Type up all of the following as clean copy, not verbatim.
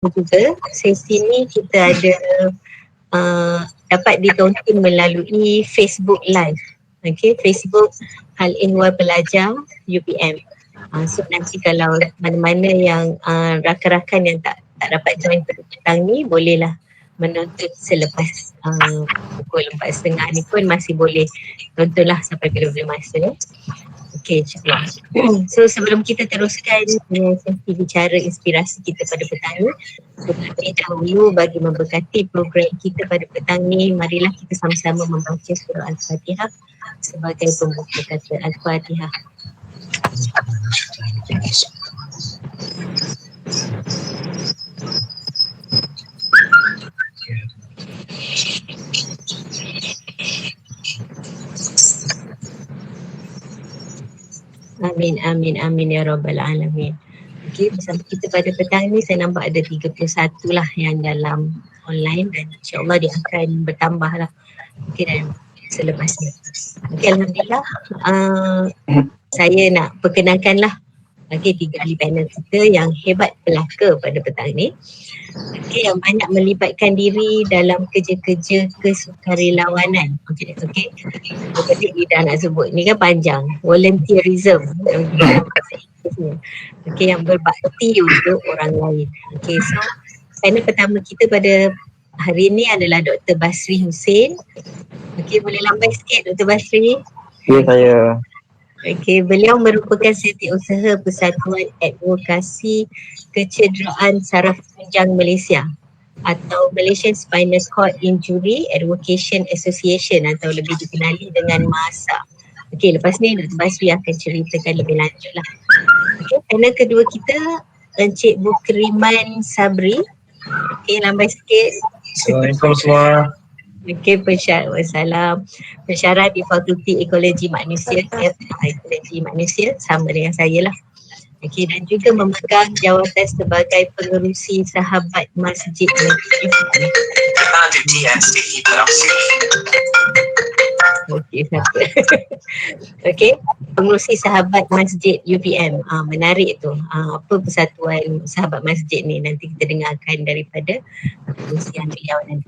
juga sesi ni kita ada dapat ditonton melalui Facebook Live. Okay, Facebook Al Ihwal Pelajar UPM. So nanti kalau mana-mana yang rakan-rakan yang tak dapat join pada petang ni, bolehlah menonton selepas pukul 4.30 ni pun masih boleh tontonlah sampai bila-bila masa. Okey, insyaAllah. So sebelum kita teruskan dengan sesi bicara inspirasi kita pada petang ni, terlebih dahulu bagi memberkati program kita pada petang ni, marilah kita sama-sama membaca surah Al-Fatihah sebagai pembuka kata. Al-Fatihah. Amin, amin, amin ya rabbal alamin. Okey, bersama kita pada petang ni saya nampak ada 31 lah yang dalam online dan insyaAllah dia akan bertambah lah. Okey, dan selepas ni. Okey, Alhamdulillah. Saya nak perkenalkan lah okey, 3 ahli panel kita yang hebat pelaka pada petang ni. Okey, yang banyak melibatkan diri dalam kerja-kerja kesukarelawanan. Okey. Jadi Ida nak sebut ni kan panjang. Volunteerism. Okey, yang berbakti untuk orang lain. Okey, so panel pertama kita pada hari ni adalah Dr. Basri Hussein. Okey, boleh lambai sikit Dr. Basri? Ya, saya. Okey, beliau merupakan setiausaha Persatuan Advokasi Kecederaan Saraf Tunjang Malaysia atau Malaysian Spinal Cord Injury Advocation Association atau lebih dikenali dengan MASA. Okey, lepas ni Dr. Basri akan ceritakan lebih lanjut lah. Okey, panel kedua kita Encik Bukriman Sabri. Okey, lambai sikit. Assalamualaikum semua. Okey, pensyarah di Fakulti Ekologi Manusia, Ekologi Manusia sama dengan saya lah. Okey, dan juga memegang jawatan sebagai pengerusi Sahabat Masjid UPM. Okey, siapa? Okey, pengerusi Sahabat Masjid UPM. Menarik tu. Apa persatuan Sahabat Masjid ni, nanti kita dengarkan daripada pengerusian beliau nanti.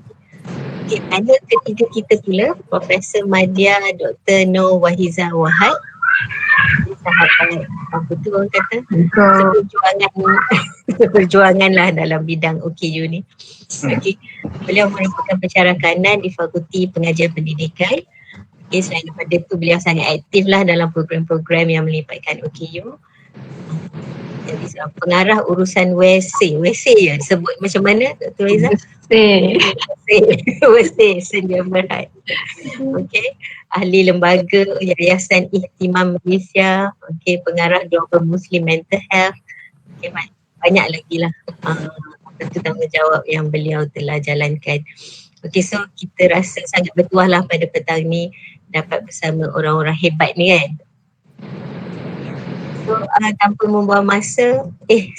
Okay, panel ketiga kita pula Profesor Madya Dr. Nur Wahiza Wahad. Sahabat apa tu orang kata perjuangan lah dalam bidang OKU ni. Okay. Beliau merupakan pensyarah kanan di Fakulti Pengajian Pendidikan. Okay, selain daripada tu beliau sangat aktif lah dalam program-program yang melibatkan OKU. Jadi pengarah urusan WC ya disebut macam mana Dr. Reza? WC Sedia Berhad. Okey, ahli lembaga Yayasan Ihtimam Malaysia, okey, pengarah Global Muslim Mental Health. Okey, banyak lagi lah tanggungjawab yang beliau telah jalankan. Okey, so kita rasa sangat bertuah lah pada petang ni dapat bersama orang-orang hebat ni kan. So tanpa membuang masa,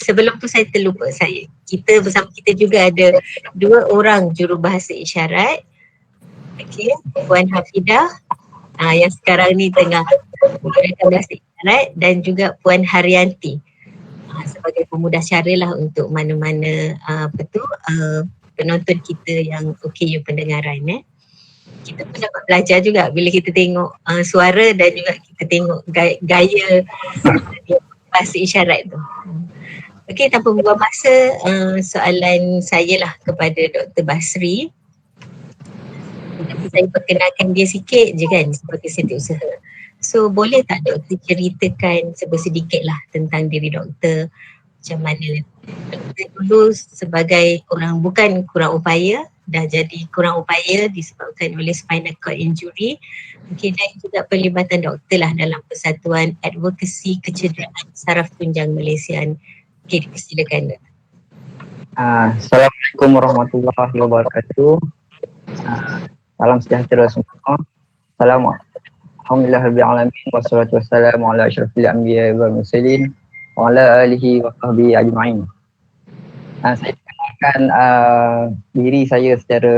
sebelum tu saya terlupa bersama kita juga ada 2 orang jurubahasa isyarat. Okey, Puan Hafidah yang sekarang ni tengah menggunakan bahasa isyarat dan juga Puan Haryanti sebagai pemudah cara lah untuk mana-mana penonton kita yang OKU pendengaran. Kita pun dapat belajar juga bila kita tengok suara dan juga kita tengok gaya bahasa isyarat tu. Okey, tanpa membuang masa, soalan saya lah kepada Dr. Basri. Saya perkenalkan dia sikit je kan sebagai setiausaha. So boleh tak doktor ceritakan sedikit lah tentang diri doktor, macam mana doktor dulu sebagai bukan kurang upaya, dah jadi kurang upaya disebabkan oleh spinal cord injury. Mungkin dan juga pelibatan doktor lah dalam Persatuan Advokasi Kecederaan Saraf Tunjang Malaysia. Okey, silakan. Assalamualaikum warahmatullahi wabarakatuh. Salam sejahtera semua. Alhamdulillahirabbil alamin wassalatu wassalamu ala asyrafil anbiya'i wal mursalin wa ala alihi wa sahbihi ajma'in. Saya kenalkan diri saya secara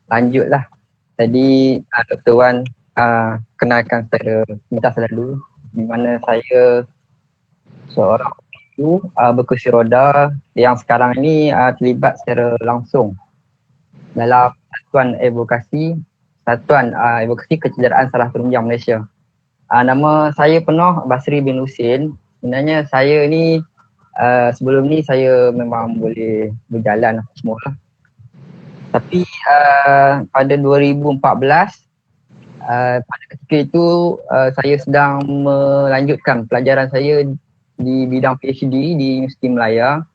lanjut lah. Tadi Dr. Wan kenalkan secara pintas dulu, di mana saya seorang dulu berkursi roda yang sekarang ini terlibat secara langsung dalam Satuan Advokasi Kecederaan Saraf Tunjang Malaysia. Nama saya penuh Basri bin Husin. Sebenarnya saya ni sebelum ni saya memang boleh berjalan apa semua lah. Tapi pada 2014 pada ketika itu saya sedang melanjutkan pelajaran saya di bidang PhD di Universiti Melaya,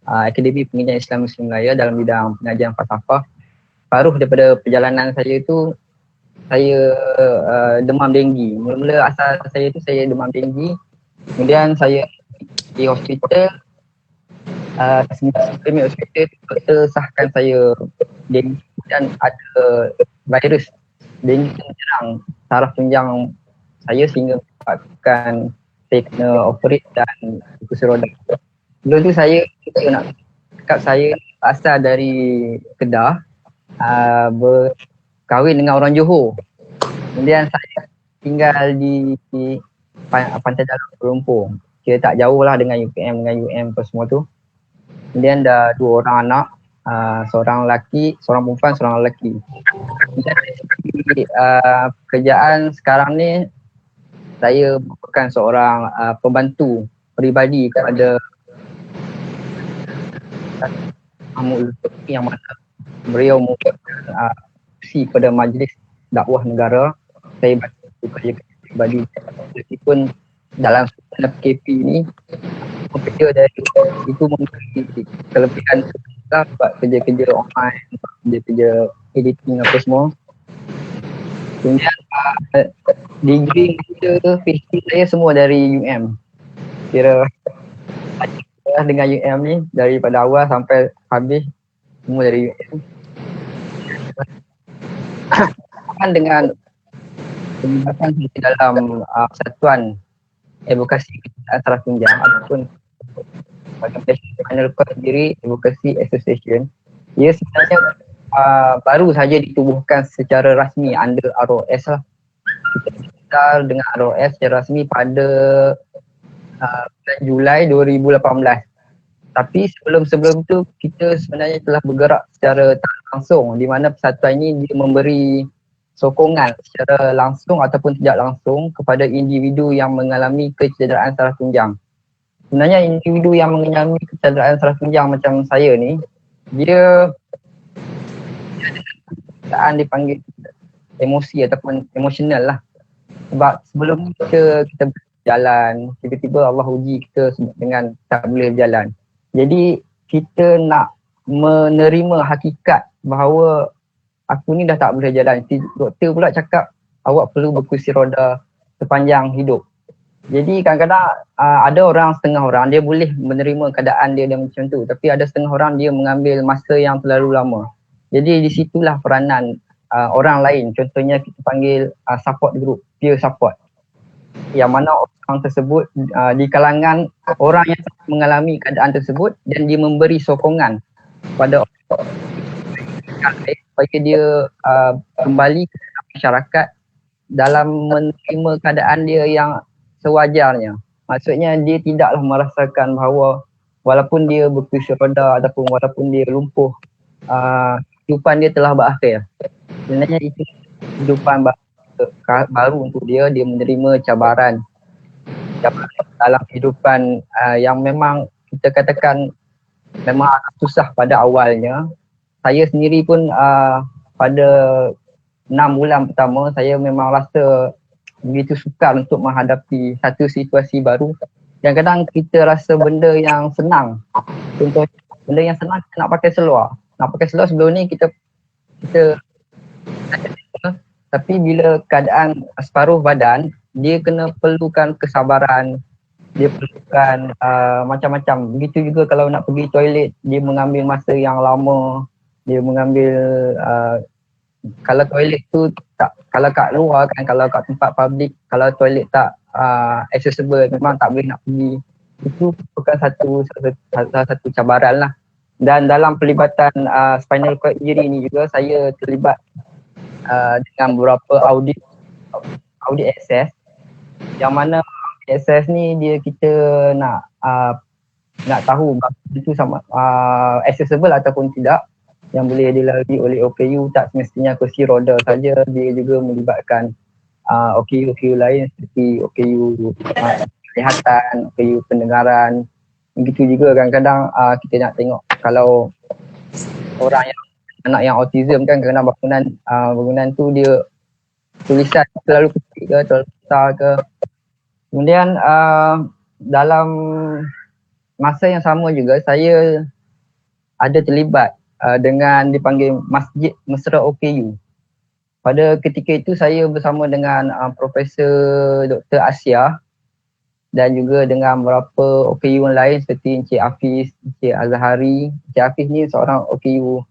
Akademi Pengajian Islam Muslim Melaya dalam bidang pengajian falsafah. Paruh daripada perjalanan saya itu saya demam denggi. Mula-mula asal saya itu saya demam denggi. Kemudian saya di hospital, sembilan hospital doktor sahkan saya denggi dan ada virus denggi menyerang saraf tunjang saya sehingga menyebabkan saya kena operate dan kursi roda. Sebelum tu saya nak cakap saya asal dari Kedah, berkahwin dengan orang Johor. Kemudian saya tinggal di Pantai Dalam Kuala Lumpur. Kira tak jauh lah dengan UPM apa semua tu. Kemudian dah 2 orang anak, seorang lelaki, seorang perempuan, seorang lelaki. Kemudian pekerjaan sekarang ni saya merupakan seorang pembantu peribadi kepada yang mana beliau merupakan kursi pada Majlis Dakwah Negara. Saya bekerja pribadi meskipun dalam suasana PKP ni bekerja dari itu memberi kelebihan sebab kerja-kerja online, kerja-kerja editing apa semua. Kemudian degree kita, PhD saya semua dari UM. Kira dengan UM ni daripada awal sampai habis semua dari UM. Dengan penglibatan saya dalam Satuan Advokasi Kecederaan Saraf Tunjang ataupun Final Court sendiri Advocacy Association, ia sebenarnya baru saja ditubuhkan secara rasmi under ROS lah. Kita dengan ROS secara rasmi pada bulan Julai 2018. Tapi sebelum tu kita sebenarnya telah bergerak secara tak langsung, di mana persatuan ini dia memberi sokongan secara langsung ataupun tidak langsung kepada individu yang mengalami kecederaan saraf tunjang. Sebenarnya individu yang mengalami kecederaan saraf tunjang macam saya ni, dia dipanggil emosi ataupun emosional lah. Sebab sebelum ni kita berjalan, tiba-tiba Allah uji kita dengan tak boleh berjalan. Jadi kita nak menerima hakikat bahawa aku ni dah tak boleh jalan. Doktor pula cakap awak perlu berkursi roda sepanjang hidup. Jadi kadang-kadang ada orang, setengah orang dia boleh menerima keadaan dia macam tu, tapi ada setengah orang dia mengambil masa yang terlalu lama. Jadi di situlah peranan orang lain, contohnya kita panggil support group, peer support, yang mana orang tersebut di kalangan orang yang mengalami keadaan tersebut dan dia memberi sokongan kepada orang supaya dia kembali ke masyarakat dalam menerima keadaan dia yang sewajarnya. Maksudnya dia tidaklah merasakan bahawa walaupun dia berkursi roda ataupun walaupun dia lumpuh, kehidupan dia telah berakhir. Sebenarnya itu kehidupan baru untuk dia menerima cabaran dalam kehidupan yang memang kita katakan memang susah pada awalnya. Saya sendiri pun pada 6 bulan pertama saya memang rasa begitu sukar untuk menghadapi satu situasi baru. Kadang-kadang kita rasa benda yang senang. Contoh benda yang senang kita nak pakai seluar. Nak pakai seluar sebelum ni kita tapi bila keadaan separuh badan, dia kena perlukan kesabaran, dia perlukan macam-macam. Begitu juga kalau nak pergi toilet, dia mengambil masa yang lama. Dia mengambil kalau toilet tu tak, kalau kat luar kan, kalau kat tempat public, kalau toilet tak accessible, memang tak boleh nak pergi. Itu bukan salah satu cabaran lah. Dan dalam pelibatan spinal cord injury ni juga saya terlibat dengan beberapa audit access, yang mana access ni dia kita nak nak tahu itu sama accessible ataupun tidak, yang boleh dilalui oleh OKU. Tak semestinya kursi roda saja, dia juga melibatkan OKU lain seperti OKU kesihatan, OKU pendengaran. Begitu juga kadang-kadang kita nak tengok kalau orang yang anak yang autism kan, kadang-kadang bangunan tu dia tulisan terlalu kecil ke, terlalu besar ke. Kemudian dalam masa yang sama juga saya ada terlibat dengan dipanggil Masjid Mesra OKU. Pada ketika itu saya bersama dengan Profesor Dr. Asia dan juga dengan beberapa OKU lain seperti Encik Hafiz, Encik Azhari. Encik Hafiz ni seorang OKU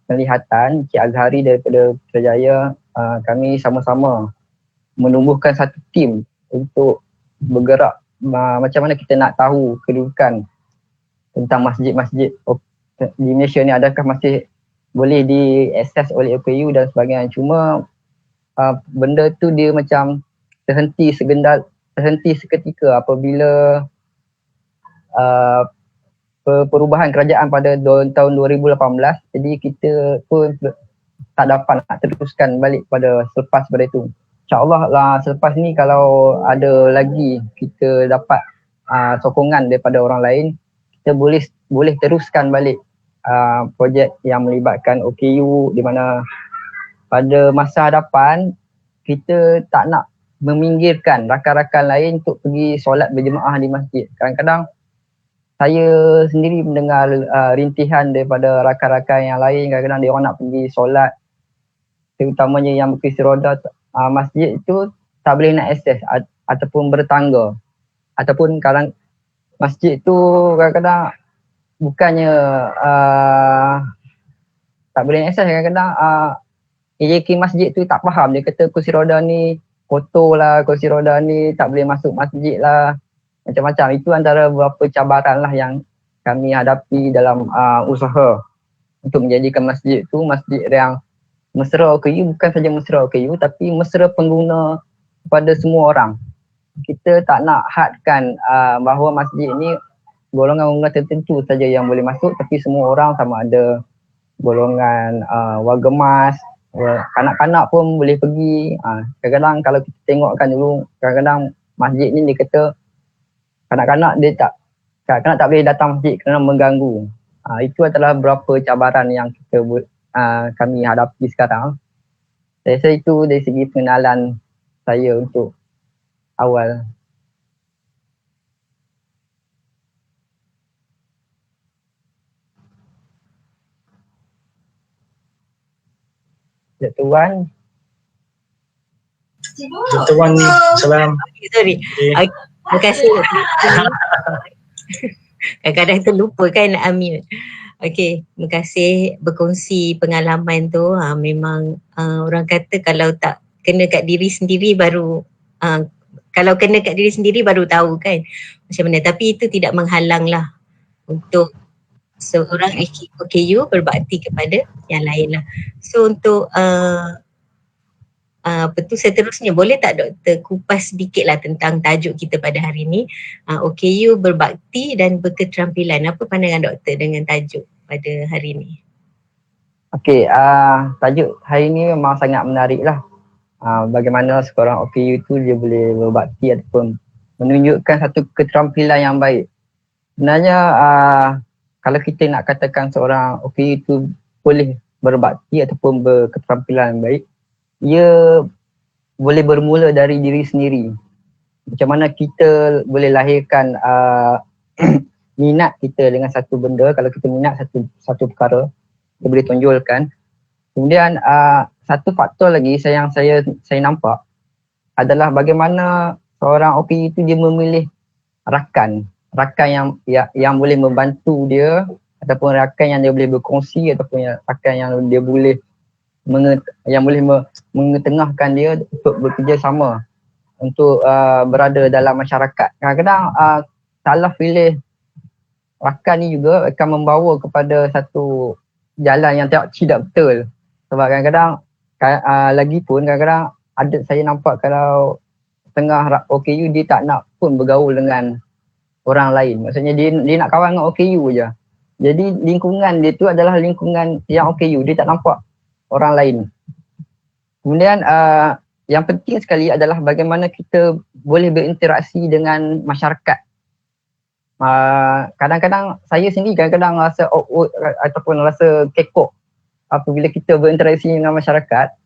penglihatan, Encik Azhari daripada Putrajaya. Kami sama-sama menumbuhkan satu tim untuk bergerak macam mana kita nak tahu kedudukan tentang masjid-masjid di Malaysia ni, adakah masih boleh diakses oleh OKU dan sebagainya. Cuma benda tu dia macam terhenti seketika apabila perubahan kerajaan pada tahun 2018. Jadi kita pun tak dapat nak teruskan balik pada selepas pada itu. InsyaAllah lah selepas ni kalau ada lagi kita dapat sokongan daripada orang lain, kita boleh teruskan balik projek yang melibatkan OKU, di mana pada masa hadapan kita tak nak meminggirkan rakan-rakan lain untuk pergi solat berjemaah di masjid. Kadang-kadang saya sendiri mendengar rintihan daripada rakan-rakan yang lain, kadang-kadang dia orang nak pergi solat, terutamanya yang berkursi roda, masjid itu tak boleh nak akses ataupun bertangga, ataupun kadang masjid tu kadang-kadang bukannya tak boleh akses, kadang-kadang AJK masjid tu tak faham, dia kata kursi roda ni kotor lah, kursi roda ni tak boleh masuk masjid lah, macam-macam. Itu antara beberapa cabaran lah yang kami hadapi dalam usaha untuk menjadikan masjid tu masjid yang mesra OKU. Bukan saja mesra OKU tapi mesra pengguna kepada semua orang. Kita tak nak hadkan bahawa masjid ni golongan-golongan tertentu saja yang boleh masuk, tapi semua orang, sama ada golongan warga emas, kanak-kanak pun boleh pergi. Kadang-kadang kalau kita tengokkan dulu, kadang-kadang masjid ni dia kata kanak-kanak kanak-kanak tak boleh datang masjid kerana mengganggu. Itu adalah beberapa cabaran yang kami hadapi sekarang. Saya rasa itu dari segi pengenalan saya untuk awal. Dr. Wan. Dr. Wan, salam. Sorry. Okay. Terima kasih. Kadang-kadang terlupa kan nak unmute. Okey, terima kasih berkongsi pengalaman tu. Memang orang kata kalau tak kena kat diri sendiri baru kalau kena kat diri sendiri baru tahu kan macam mana. Tapi itu tidak menghalang lah untuk seorang OKU berbakti kepada yang lain lah. So untuk seterusnya, boleh tak Doktor kupas sedikit lah tentang tajuk kita pada hari ni, OKU berbakti dan berketerampilan. Apa pandangan Doktor dengan tajuk pada hari ni? Okey, tajuk hari ni memang sangat menarik lah. Bagaimana seorang OKU tu dia boleh berbakti ataupun menunjukkan satu keterampilan yang baik. Sebenarnya kalau kita nak katakan seorang OKU tu boleh berbakti ataupun berketerampilan yang baik, ia boleh bermula dari diri sendiri. Macam mana kita boleh lahirkan minat kita dengan satu benda. Kalau kita minat satu perkara, kita boleh tonjolkan. Kemudian satu faktor lagi yang saya nampak adalah bagaimana seorang OKU itu dia memilih rakan yang boleh membantu dia, ataupun rakan yang dia boleh berkongsi, ataupun rakan yang dia boleh mengetengahkan dia untuk bekerjasama untuk berada dalam masyarakat. Kadang-kadang salah pilih rakan ni juga akan membawa kepada satu jalan yang tidak betul. Sebab kadang-kadang lagipun kadang-kadang ada saya nampak kalau tengah OKU dia tak nak pun bergaul dengan orang lain. Maksudnya dia nak kawan dengan OKU je. Jadi lingkungan dia tu adalah lingkungan yang OKU, dia tak nampak orang lain. Kemudian yang penting sekali adalah bagaimana kita boleh berinteraksi dengan masyarakat. Kadang-kadang saya sendiri kadang-kadang rasa awkward ataupun rasa kekok apabila kita berinteraksi dengan masyarakat.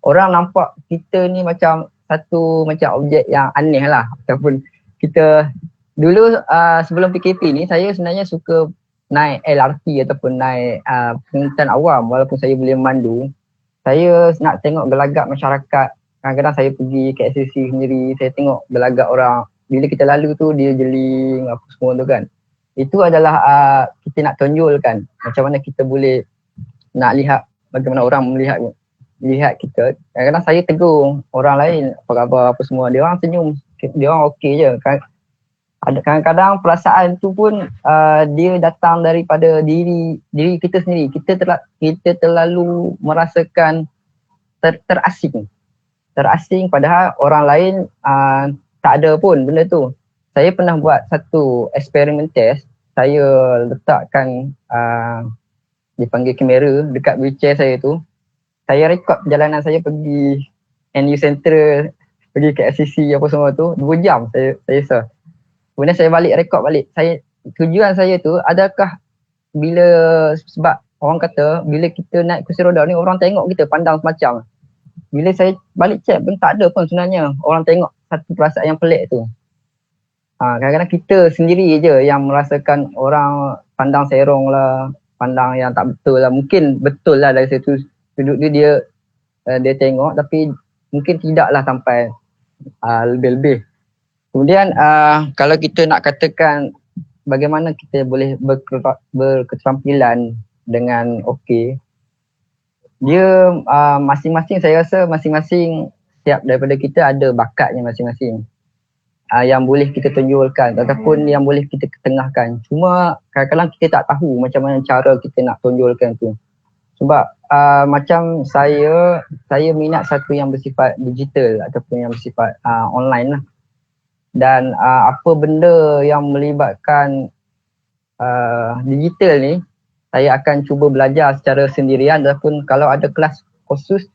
Orang nampak kita ni macam satu macam objek yang aneh lah, ataupun kita dulu sebelum PKP ni saya sebenarnya suka naik LRT ataupun naik pengangkutan awam. Walaupun saya boleh memandu, saya nak tengok gelagak masyarakat. Kadang-kadang saya pergi KLCC sendiri, saya tengok gelagak orang. Bila kita lalu tu dia jeling apa semua tu kan. Itu adalah kita nak tonjolkan macam mana kita boleh nak lihat bagaimana orang melihat kita. Kadang-kadang saya tegur orang lain, apa khabar apa semua. Dia orang senyum, dia orang okey je. Kadang-kadang perasaan tu pun dia datang daripada diri kita sendiri. Kita terlalu merasakan terasing padahal orang lain tak ada pun benda tu. Saya pernah buat satu eksperimen test. Saya letakkan dipanggil kamera dekat wheelchair saya tu. Saya rekod perjalanan saya pergi NU Central, pergi ke FCC apa semua tu 2 jam saya sah. Kemudian saya rekod balik. Tujuan saya tu adakah sebab orang kata bila kita naik kursi roda ni orang tengok kita pandang semacam. Bila saya balik check pun tak ada pun sebenarnya orang tengok satu perasaan yang pelik tu. Kadang-kadang kita sendiri je yang merasakan orang pandang serong lah, pandang yang tak betul lah. Mungkin betul lah dari situ sudut dia tengok, tapi mungkin tidaklah sampai lebih-lebih. Kemudian kalau kita nak katakan bagaimana kita boleh berketerampilan dengan okey, dia masing-masing, saya rasa masing-masing setiap daripada kita ada bakatnya masing-masing yang boleh kita tonjolkan ataupun yang boleh kita ketengahkan. Cuma kadang-kadang kita tak tahu macam mana cara kita nak tonjolkan tu. Sebab macam saya minat satu yang bersifat digital ataupun yang bersifat online lah. Dan apa benda yang melibatkan digital ni, saya akan cuba belajar secara sendirian. Ataupun kalau ada kelas khusus,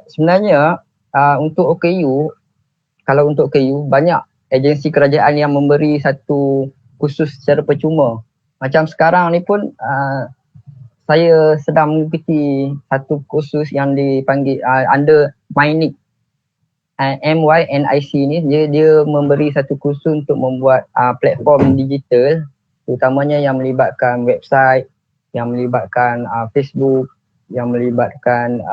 sebenarnya untuk OKU, kalau untuk OKU banyak agensi kerajaan yang memberi satu kursus secara percuma. Macam sekarang ni pun saya sedang mengikuti satu kursus yang dipanggil under MyNIC. MYNIC ni dia memberi satu kursus untuk membuat platform digital, terutamanya yang melibatkan website, yang melibatkan Facebook, yang melibatkan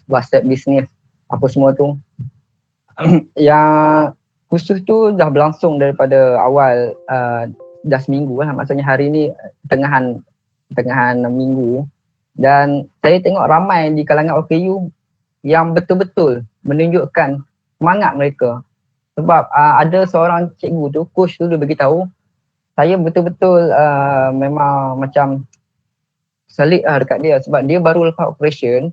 WhatsApp business, apa semua tu. Yang kursus tu dah berlangsung daripada awal dah seminggu lah, maksudnya hari ni tengahan minggu, dan saya tengok ramai di kalangan OKU yang betul-betul menunjukkan semangat mereka. Sebab ada seorang cikgu tu, coach tu, dia beritahu, saya betul-betul memang macam selit dekat dia sebab dia baru lepas operation.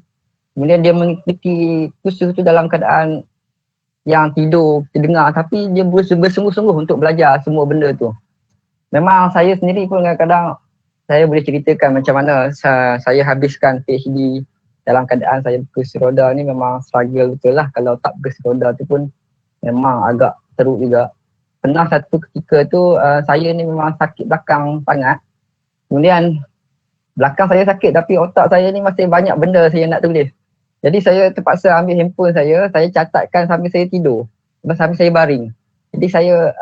Kemudian dia mengikuti kursus tu dalam keadaan yang tidur, terdengar, tapi dia bersungguh-sungguh untuk belajar semua benda tu. Memang saya sendiri pun kadang-kadang saya boleh ceritakan macam mana saya habiskan PhD dalam keadaan saya berkursi roda ni. Memang struggle betul lah. Kalau tak berkursi roda tu pun memang agak teruk juga. Pernah satu ketika tu saya ni memang sakit belakang sangat. Kemudian belakang saya sakit tapi otak saya ni masih banyak benda saya nak tulis. Jadi saya terpaksa ambil handphone saya catatkan sambil saya tidur, sambil saya baring. Jadi saya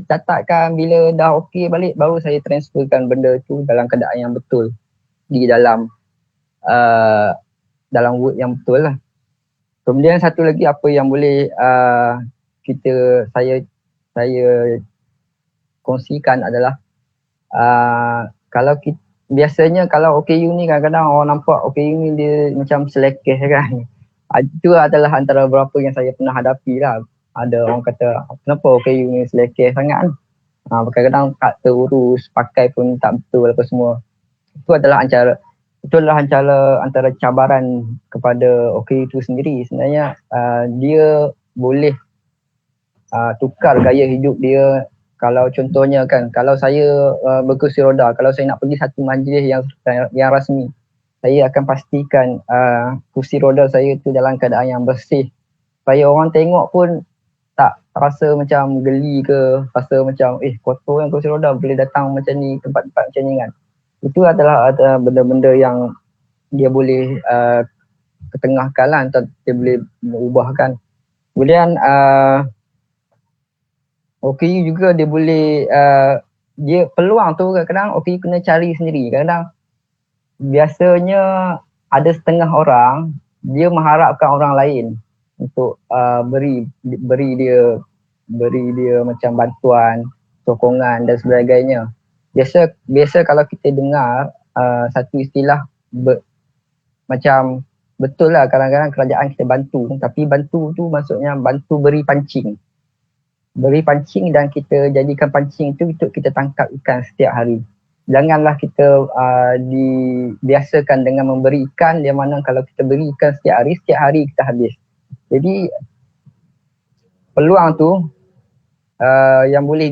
catatkan, bila dah okey balik baru saya transferkan benda tu dalam keadaan yang betul di dalam word yang betul lah. Kemudian satu lagi apa yang boleh saya kongsikan adalah kalau kita, biasanya kalau OKU ni kadang-kadang orang nampak OKU ni dia macam selekeh kan. Itu adalah antara beberapa yang saya pernah hadapi lah. Ada orang kata, kenapa OKU ni selekeh sangat kan? Kadang-kadang tak terurus, pakai pun tak betul apa semua. Itu adalah antara cabaran kepada OKU itu sendiri. Sebenarnya dia boleh tukar gaya hidup dia Kalau contohnya kan, kalau saya berkursi roda, kalau saya nak pergi satu majlis yang rasmi, saya akan pastikan kursi roda saya tu dalam keadaan yang bersih. Supaya orang tengok pun tak rasa macam geli ke, rasa macam kotor yang kursi roda boleh datang macam ni, tempat-tempat macam ni kan. Itu adalah benda-benda yang dia boleh ketengahkan lah, atau dia boleh ubahkan. Kemudian OKU juga dia boleh dia peluang tu kadang-kadang OKU kena cari sendiri. Kadang-kadang biasanya ada setengah orang dia mengharapkan orang lain untuk beri dia macam bantuan, sokongan dan sebagainya. Biasa kalau kita dengar satu istilah macam betul lah, kadang-kadang kerajaan kita bantu, tapi bantu tu maksudnya bantu beri pancing dan kita jadikan pancing itu untuk kita tangkap ikan setiap hari. Janganlah kita dibiasakan dengan memberi ikan, yang mana kalau kita beri ikan setiap hari kita habis. Jadi peluang tu yang boleh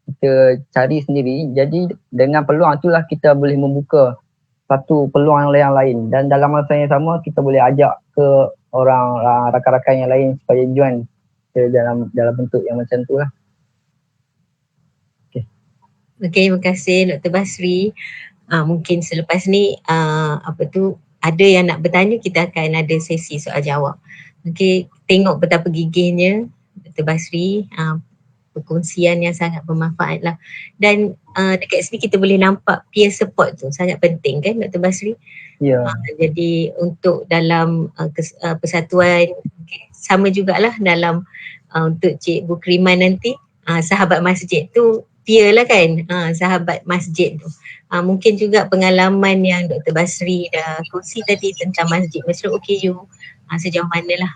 kita cari sendiri. Jadi dengan peluang itulah kita boleh membuka satu peluang yang lain, dan dalam masa yang sama kita boleh ajak ke orang rakan-rakan yang lain supaya join dalam bentuk yang macam tu lah. Okey, terima kasih Dr. Basri. Mungkin selepas ni ada yang nak bertanya, kita akan ada sesi soal jawab. Okey, tengok betapa gigihnya Dr. Basri, perkongsian yang sangat bermanfaat lah. Dan dekat sini kita boleh nampak peer support tu sangat penting kan Dr. Basri? Ya. Jadi untuk dalam persatuan, sama jugalah dalam untuk Cikgu Kriman nanti, sahabat masjid tu peer lah kan, sahabat masjid tu. Mungkin juga pengalaman yang Dr. Basri dah kongsi tadi tentang masjid OKU, sejauh mana lah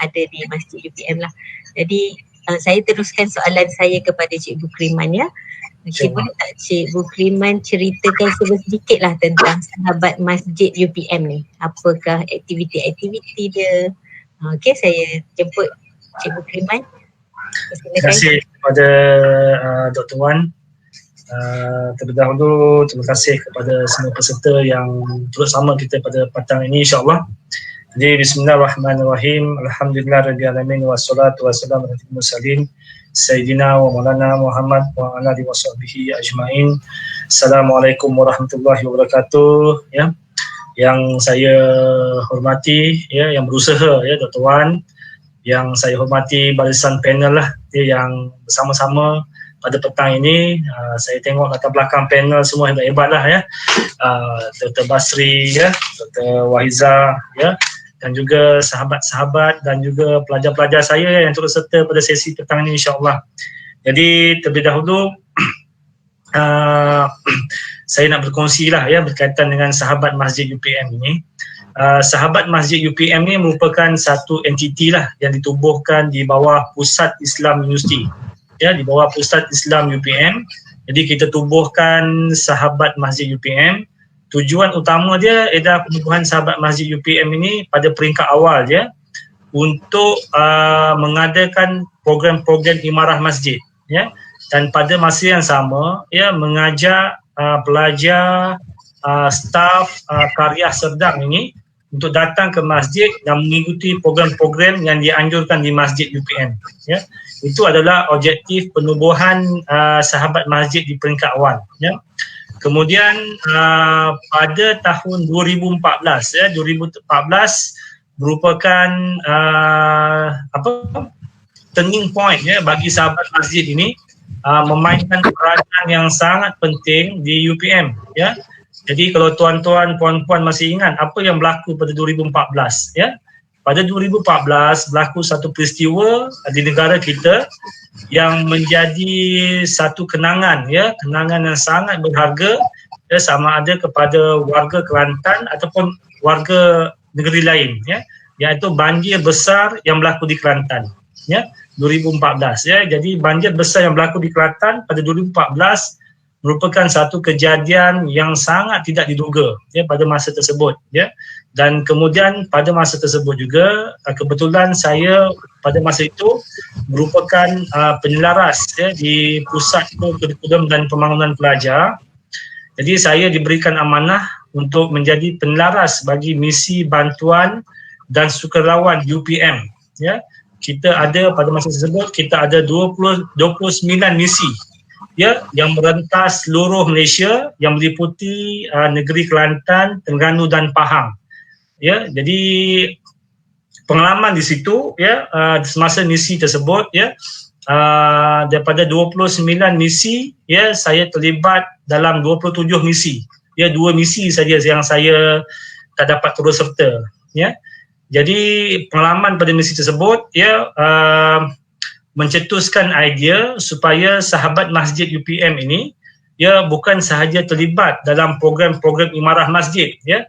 ada di Masjid UPM lah. Jadi saya teruskan soalan saya kepada Cikgu Kriman ya. Okay, boleh tak Cikgu Kriman ceritakan sedikit lah tentang sahabat Masjid UPM ni? Apakah aktiviti-aktiviti dia? Okey, saya jemput Cikgu Kriman. Terima kasih kepada Dr. Wan. Terlebih dahulu terima kasih kepada semua peserta yang turut sama kita pada petang ini insya-Allah. Jadi bismillahirrahmanirrahim. Alhamdulillah rabbil alamin wassalatu wassalamu ala mursalin sayyidina wa maulana Muhammad wa ala alihi washabbihi ajmain. Assalamualaikum warahmatullahi wabarakatuh ya. Yang saya hormati ya, yang berusaha ya Dr. Wan, yang saya hormati barisan panel lah ya, yang bersama-sama pada petang ini. Saya tengok latar belakang panel semua hebat-hebat lah ya. Dr. Basri ya, Dr. Wahiza ya, dan juga sahabat-sahabat dan juga pelajar-pelajar saya yang turut serta pada sesi petang ini insya-Allah. Jadi terlebih dahulu saya nak berkongsi lah ya berkaitan dengan sahabat Masjid UPM ini. Sahabat Masjid UPM ni merupakan satu entiti lah yang ditubuhkan di bawah Pusat Islam Universiti ya, di bawah Pusat Islam UPM. Jadi kita tubuhkan sahabat Masjid UPM. Tujuan utama dia adalah penubuhan sahabat Masjid UPM ini pada peringkat awal dia untuk mengadakan program-program imarah masjid ya, dan pada masa yang sama ya mengajak pelajar, staf karya sedang ini untuk datang ke masjid dan mengikuti program-program yang dianjurkan di Masjid UPM ya. Itu adalah objektif penubuhan sahabat masjid di peringkat awal ya. Kemudian pada tahun 2014 ya, 2014 merupakan turning point ya bagi sahabat masjid ini memainkan peranan yang sangat penting di UPM ya. Jadi kalau tuan-tuan, puan-puan masih ingat apa yang berlaku pada 2014 ya. Pada 2014 berlaku satu peristiwa di negara kita yang menjadi satu kenangan ya, kenangan yang sangat berharga ya, sama ada kepada warga Kelantan ataupun warga negeri lain ya, iaitu banjir besar yang berlaku di Kelantan ya 2014 ya. Jadi banjir besar yang berlaku di Kelantan pada 2014 merupakan satu kejadian yang sangat tidak diduga ya pada masa tersebut ya. Dan kemudian pada masa tersebut juga kebetulan saya pada masa itu merupakan penyelaras ya di Pusat Kurikulum dan Pembangunan Pelajar. Jadi saya diberikan amanah untuk menjadi penyelaras bagi misi bantuan dan sukarelawan UPM ya. Kita ada pada masa tersebut kita ada 29 misi ya yang merentas seluruh Malaysia yang meliputi negeri Kelantan, Terengganu dan Pahang. Ya, jadi pengalaman di situ ya semasa misi tersebut ya daripada 29 misi ya saya terlibat dalam 27 misi. Ya 2 misi saja yang saya tak dapat turut serta ya. Jadi pengalaman pada misi tersebut ya mencetuskan idea supaya sahabat masjid UPM ini ya bukan sahaja terlibat dalam program-program imarah masjid ya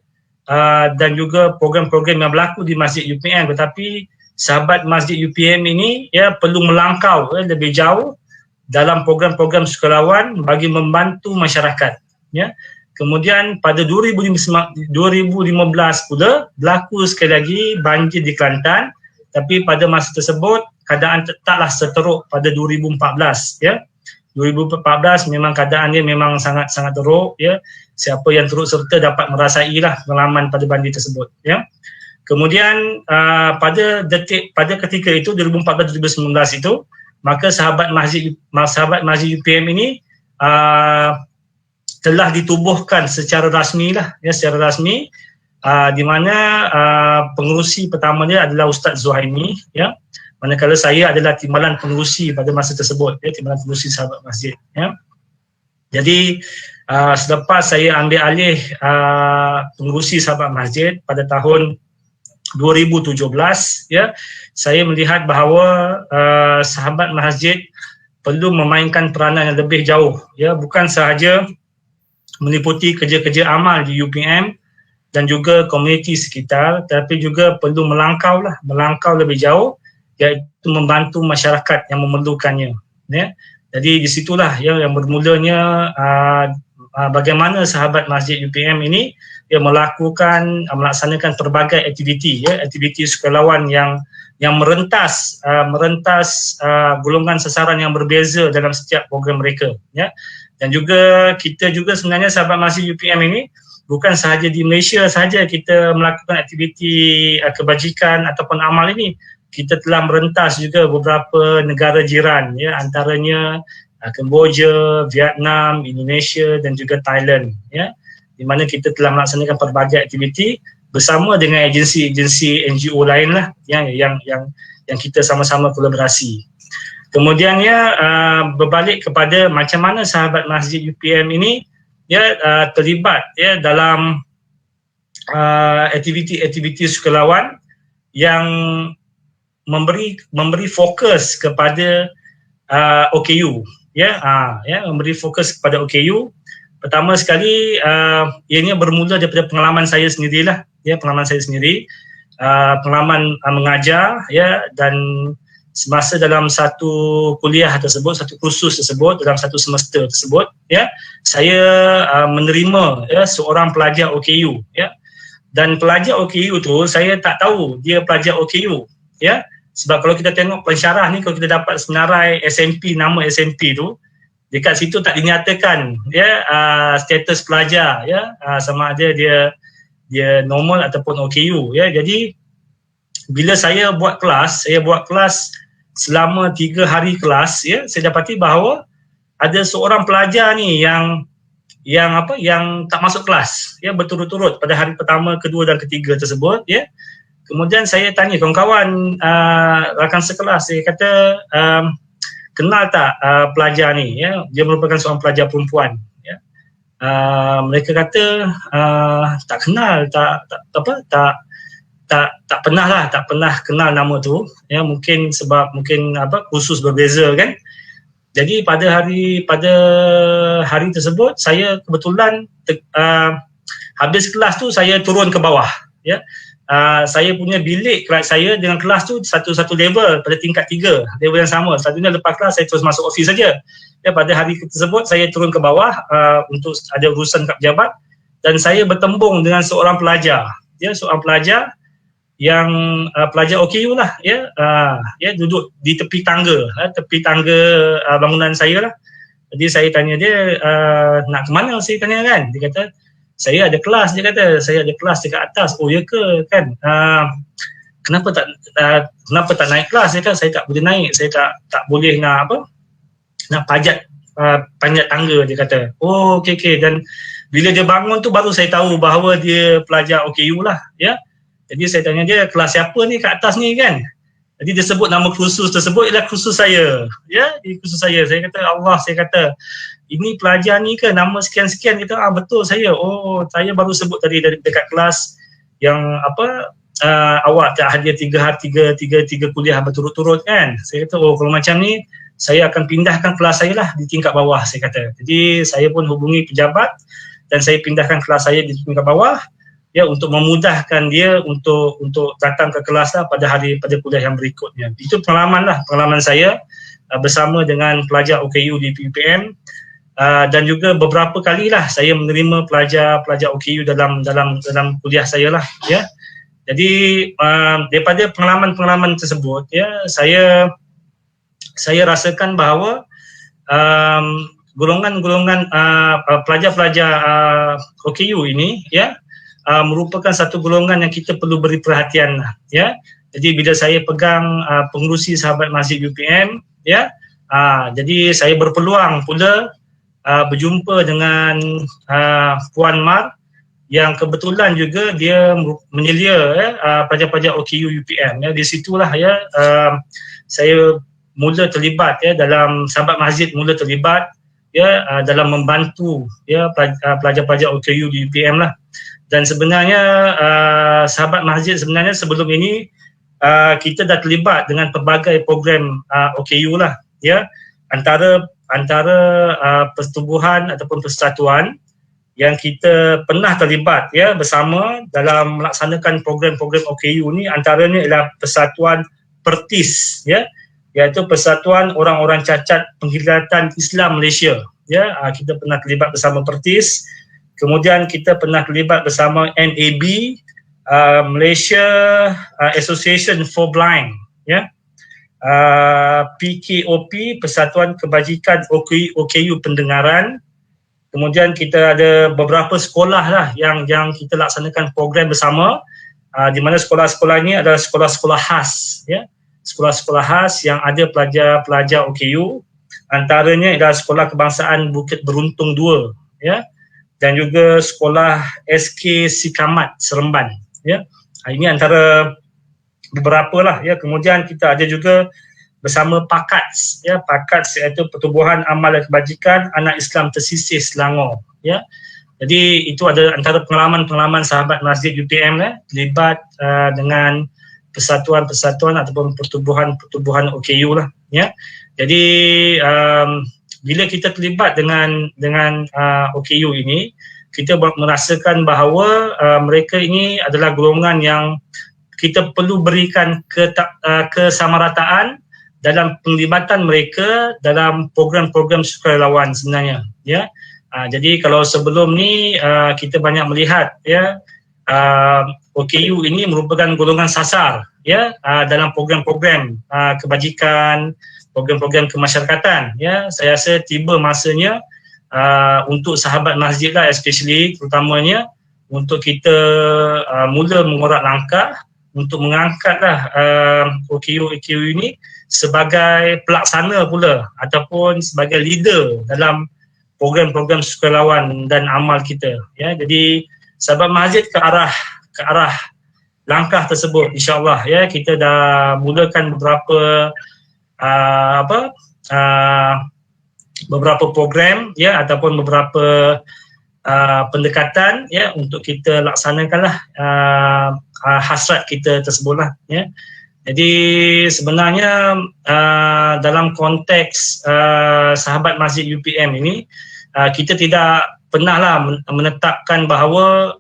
dan juga program-program yang berlaku di masjid UPM, tetapi sahabat masjid UPM ini ya perlu melangkau lebih jauh dalam program-program sukarelawan bagi membantu masyarakat ya. Kemudian pada 2015 pula berlaku sekali lagi banjir di Kelantan, tapi pada masa tersebut keadaan taklah seteruk pada 2014 ya. 2014 memang keadaannya memang sangat-sangat teruk ya. Siapa yang turut serta dapat merasailah pengalaman pada banjir tersebut ya. Kemudian pada ketika itu 2014-2019 itu maka sahabat masjid UPM ini telah ditubuhkan secara rasmi lah ya, secara rasmi di mana pengerusi pertamanya adalah Ustaz Zuhaimi ya. Manakala saya adalah timbalan pengerusi pada masa tersebut ya, timbalan pengerusi sahabat masjid ya. Jadi selepas saya ambil alih pengerusi sahabat masjid pada tahun 2017 ya, saya melihat bahawa sahabat masjid perlu memainkan peranan yang lebih jauh ya, bukan sahaja meliputi kerja-kerja amal di UPM dan juga komuniti sekitar, tapi juga perlu melangkau lebih jauh, iaitu membantu masyarakat yang memerlukannya ya. Jadi di situlah yang bermulanya bagaimana sahabat masjid UPM ini melaksanakan pelbagai aktiviti ya, aktiviti sukarelawan yang merentas golongan sasaran yang berbeza dalam setiap program mereka ya. Dan juga kita juga sebenarnya sahabat masjid UPM ini bukan sahaja di Malaysia sahaja kita melakukan aktiviti kebajikan ataupun amal ini, kita telah merentas juga beberapa negara jiran ya, antaranya Kemboja, Vietnam, Indonesia dan juga Thailand ya, di mana kita telah melaksanakan pelbagai aktiviti bersama dengan agensi-agensi NGO lain lah yang kita sama-sama kolaborasi. Kemudiannya berbalik kepada macam mana sahabat masjid UPM ini ya terlibat ya dalam aktiviti-aktiviti sukarelawan yang memberi fokus kepada OKU ya, memberi fokus kepada OKU. Pertama sekali ianya bermula daripada pengalaman saya sendirilah ya, pengalaman mengajar ya, dan semasa dalam satu kuliah tersebut, satu kursus tersebut, dalam satu semester tersebut ya, saya menerima ya seorang pelajar OKU ya. Dan pelajar OKU tu saya tak tahu dia pelajar OKU ya. Sebab kalau kita tengok pensyarah ni, kalau kita dapat senarai SMP, nama SMP tu dekat situ tak dinyatakan ya status pelajar ya, sama ada dia normal ataupun OKU ya. Jadi bila saya buat kelas selama 3 hari kelas ya, saya dapati bahawa ada seorang pelajar ni yang tak masuk kelas ya berturut-turut pada hari pertama, kedua dan ketiga tersebut ya. Kemudian saya tanya kawan-kawan rakan sekelas, saya kata kenal tak pelajar ni ya, dia merupakan seorang pelajar perempuan ya. Mereka kata tak kenal, tak pernah kenal nama tu ya, mungkin sebab kursus berbeza kan. Jadi pada hari tersebut saya kebetulan habis kelas tu saya turun ke bawah ya. saya punya bilik kelas saya dengan kelas tu satu level pada tingkat 3, level yang sama. Satunya lepas kelas saya terus masuk office saja. Ya, pada hari tersebut saya turun ke bawah untuk ada urusan kat pejabat, dan saya bertembung dengan seorang pelajar. Ya, seorang pelajar yang pelajar OKU lah, ya, duduk di tepi tangga, bangunan saya lah. Jadi saya tanya dia, nak ke mana? Saya tanya kan. Dia kata, saya ada kelas. Dia kata, saya ada kelas dekat atas. Oh ya ke kan? Kenapa tak naik kelas? Dia kata, saya tak boleh naik. Saya tak boleh nak panjat tangga. Dia kata, oh okey. Dan bila dia bangun tu baru saya tahu bahawa dia pelajar OKU lah, ya. Jadi saya tanya dia, kelas siapa ni kat atas ni kan? Jadi dia sebut nama kursus tersebut ialah kursus saya. Ya, ini kursus saya. Saya kata, Allah, saya kata, ini pelajar ni ke nama sekian-sekian? Kita betul saya. Oh, saya baru sebut tadi dari dekat kelas yang awak tak hadir 3 kuliah berturut-turut kan. Saya kata, oh kalau macam ni saya akan pindahkan kelas saya lah di tingkat bawah, saya kata. Jadi saya pun hubungi pejabat dan saya pindahkan kelas saya di tingkat bawah, ya, untuk memudahkan dia untuk datang ke kelas lah pada kuliah yang berikutnya. Itu pengalaman saya bersama dengan pelajar OKU di UPM, dan juga beberapa kali lah saya menerima pelajar OKU dalam kuliah saya lah, ya. Jadi daripada pengalaman tersebut, ya, saya rasakan bahawa golongan pelajar-pelajar OKU ini, ya, merupakan satu golongan yang kita perlu beri perhatian, ya. Jadi bila saya pegang pengerusi Sahabat Masjid UPM, ya, jadi saya berpeluang pula berjumpa dengan Puan Mar yang kebetulan juga dia menyelia pelajar-pelajar OKU UPM, ya. Di situlah, ya, saya mula terlibat, ya, dalam Sahabat Masjid mula terlibat, ya, dalam membantu, ya, pelajar-pelajar OKU di UPM lah. Dan sebenarnya Sahabat Masjid sebenarnya sebelum ini kita dah terlibat dengan pelbagai program OKU lah, ya. Antara pertubuhan ataupun persatuan yang kita pernah terlibat, ya, bersama dalam melaksanakan program-program OKU ni, antaranya ialah Persatuan Pertis, ya, iaitu Persatuan Orang-Orang Cacat Penghilangkan Islam Malaysia, ya. Kita pernah terlibat bersama Pertis. Kemudian kita pernah terlibat bersama NAB, Malaysia Association for Blind, ya. PKOP, Persatuan Kebajikan OKU Pendengaran. Kemudian kita ada beberapa sekolah lah yang kita laksanakan program bersama, di mana sekolah-sekolah ini adalah sekolah-sekolah khas, ya. Sekolah-sekolah khas yang ada pelajar-pelajar OKU. Antaranya adalah Sekolah Kebangsaan Bukit Beruntung 2, ya, dan juga Sekolah SK Sikamat Seremban, ya. Ini antara beberapa lah, ya. Kemudian kita ada juga bersama PAKATS, ya. PAKATS iaitu Pertubuhan Amal dan Kebajikan Anak Islam Tersisih Selangor, ya. Jadi itu ada antara pengalaman Sahabat Masjid UPM, ya, terlibat dengan persatuan-persatuan ataupun pertubuhan OKU lah, ya. Jadi bila kita terlibat dengan OKU ini, kita merasakan bahawa mereka ini adalah golongan yang kita perlu berikan kesamarataan dalam penglibatan mereka dalam program-program sukarelawan sebenarnya, ya. Jadi kalau sebelum ni kita banyak melihat, ya, OKU ini merupakan golongan sasar, ya, dalam program-program kebajikan, program-program kemasyarakatan, ya. Saya rasa tiba masanya untuk Sahabat Masjid lah, especially terutamanya untuk kita mula mengorak langkah untuk mengangkatlah OKU ini sebagai pelaksana pula ataupun sebagai leader dalam program-program sukarelawan dan amal kita, ya. Jadi Sahabat Masjid ke arah langkah tersebut, insya-Allah, ya. Kita dah mulakan beberapa program, ya, ataupun beberapa pendekatan, ya, untuk kita laksanakanlah hasrat kita tersebutlah, ya. Jadi sebenarnya dalam konteks Sahabat Masjid UPM ini, kita tidak pernahlah menetapkan bahawa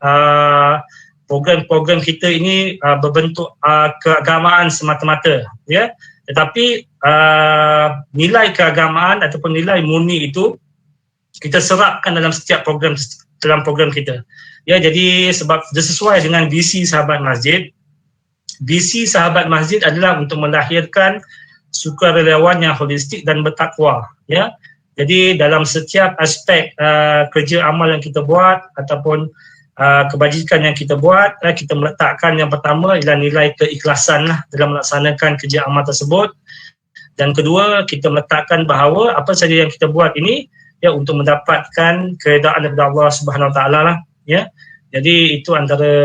program-program kita ini berbentuk keagamaan semata-mata, ya. Tetapi nilai keagamaan ataupun nilai murni itu kita serapkan dalam setiap program kita. Ya, jadi sebab dia sesuai dengan visi Sahabat Masjid. Visi Sahabat Masjid adalah untuk melahirkan sukarelawan yang holistik dan bertakwa, ya. Jadi dalam setiap aspek kerja amal yang kita buat ataupun kebajikan yang kita buat, kita meletakkan yang pertama ialah nilai keikhlasan lah dalam melaksanakan kerja amal tersebut. Dan kedua, kita meletakkan bahawa apa saja yang kita buat ini ya untuk mendapatkan keredaan daripada Allah Subhanahu Wa Taala lah, ya. Jadi itu antara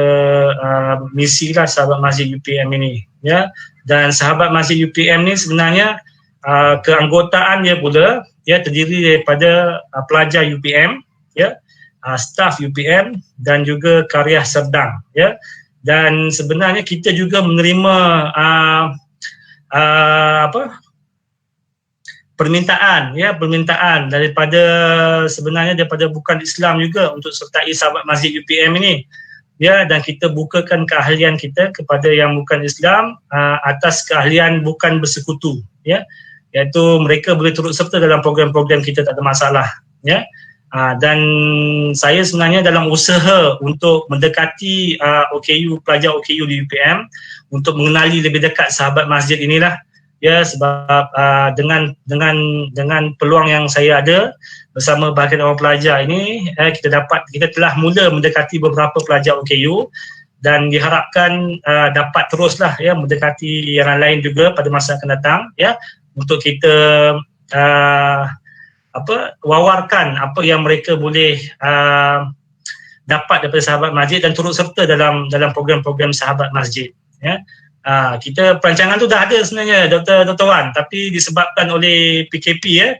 misi lah Sahabat Masjid UPM ini, ya. Dan Sahabat Masjid UPM ni sebenarnya keanggotaan dia pula ya terdiri daripada pelajar UPM, ya, staf UPM dan juga karya serdang, ya. Dan sebenarnya kita juga menerima permintaan daripada sebenarnya daripada bukan Islam juga untuk sertai Sahabat Masjid UPM ini, ya. Dan kita bukakan keahlian kita kepada yang bukan Islam atas keahlian bukan bersekutu, ya, iaitu mereka boleh turut serta dalam program-program kita, tak ada masalah, ya. Dan saya sebenarnya dalam usaha untuk mendekati OKU, pelajar OKU di UPM untuk mengenali lebih dekat Sahabat Masjid inilah, ya, sebab dengan peluang yang saya ada bersama bahagian orang pelajar ini, kita telah mula mendekati beberapa pelajar OKU dan diharapkan dapat teruslah ya mendekati yang lain juga pada masa akan datang, ya, untuk kita wawarkan apa yang mereka boleh dapat daripada Sahabat Masjid dan turut serta dalam program-program Sahabat Masjid, ya. Kita perancangan tu dah ada sebenarnya Dr. Wan, tapi disebabkan oleh PKP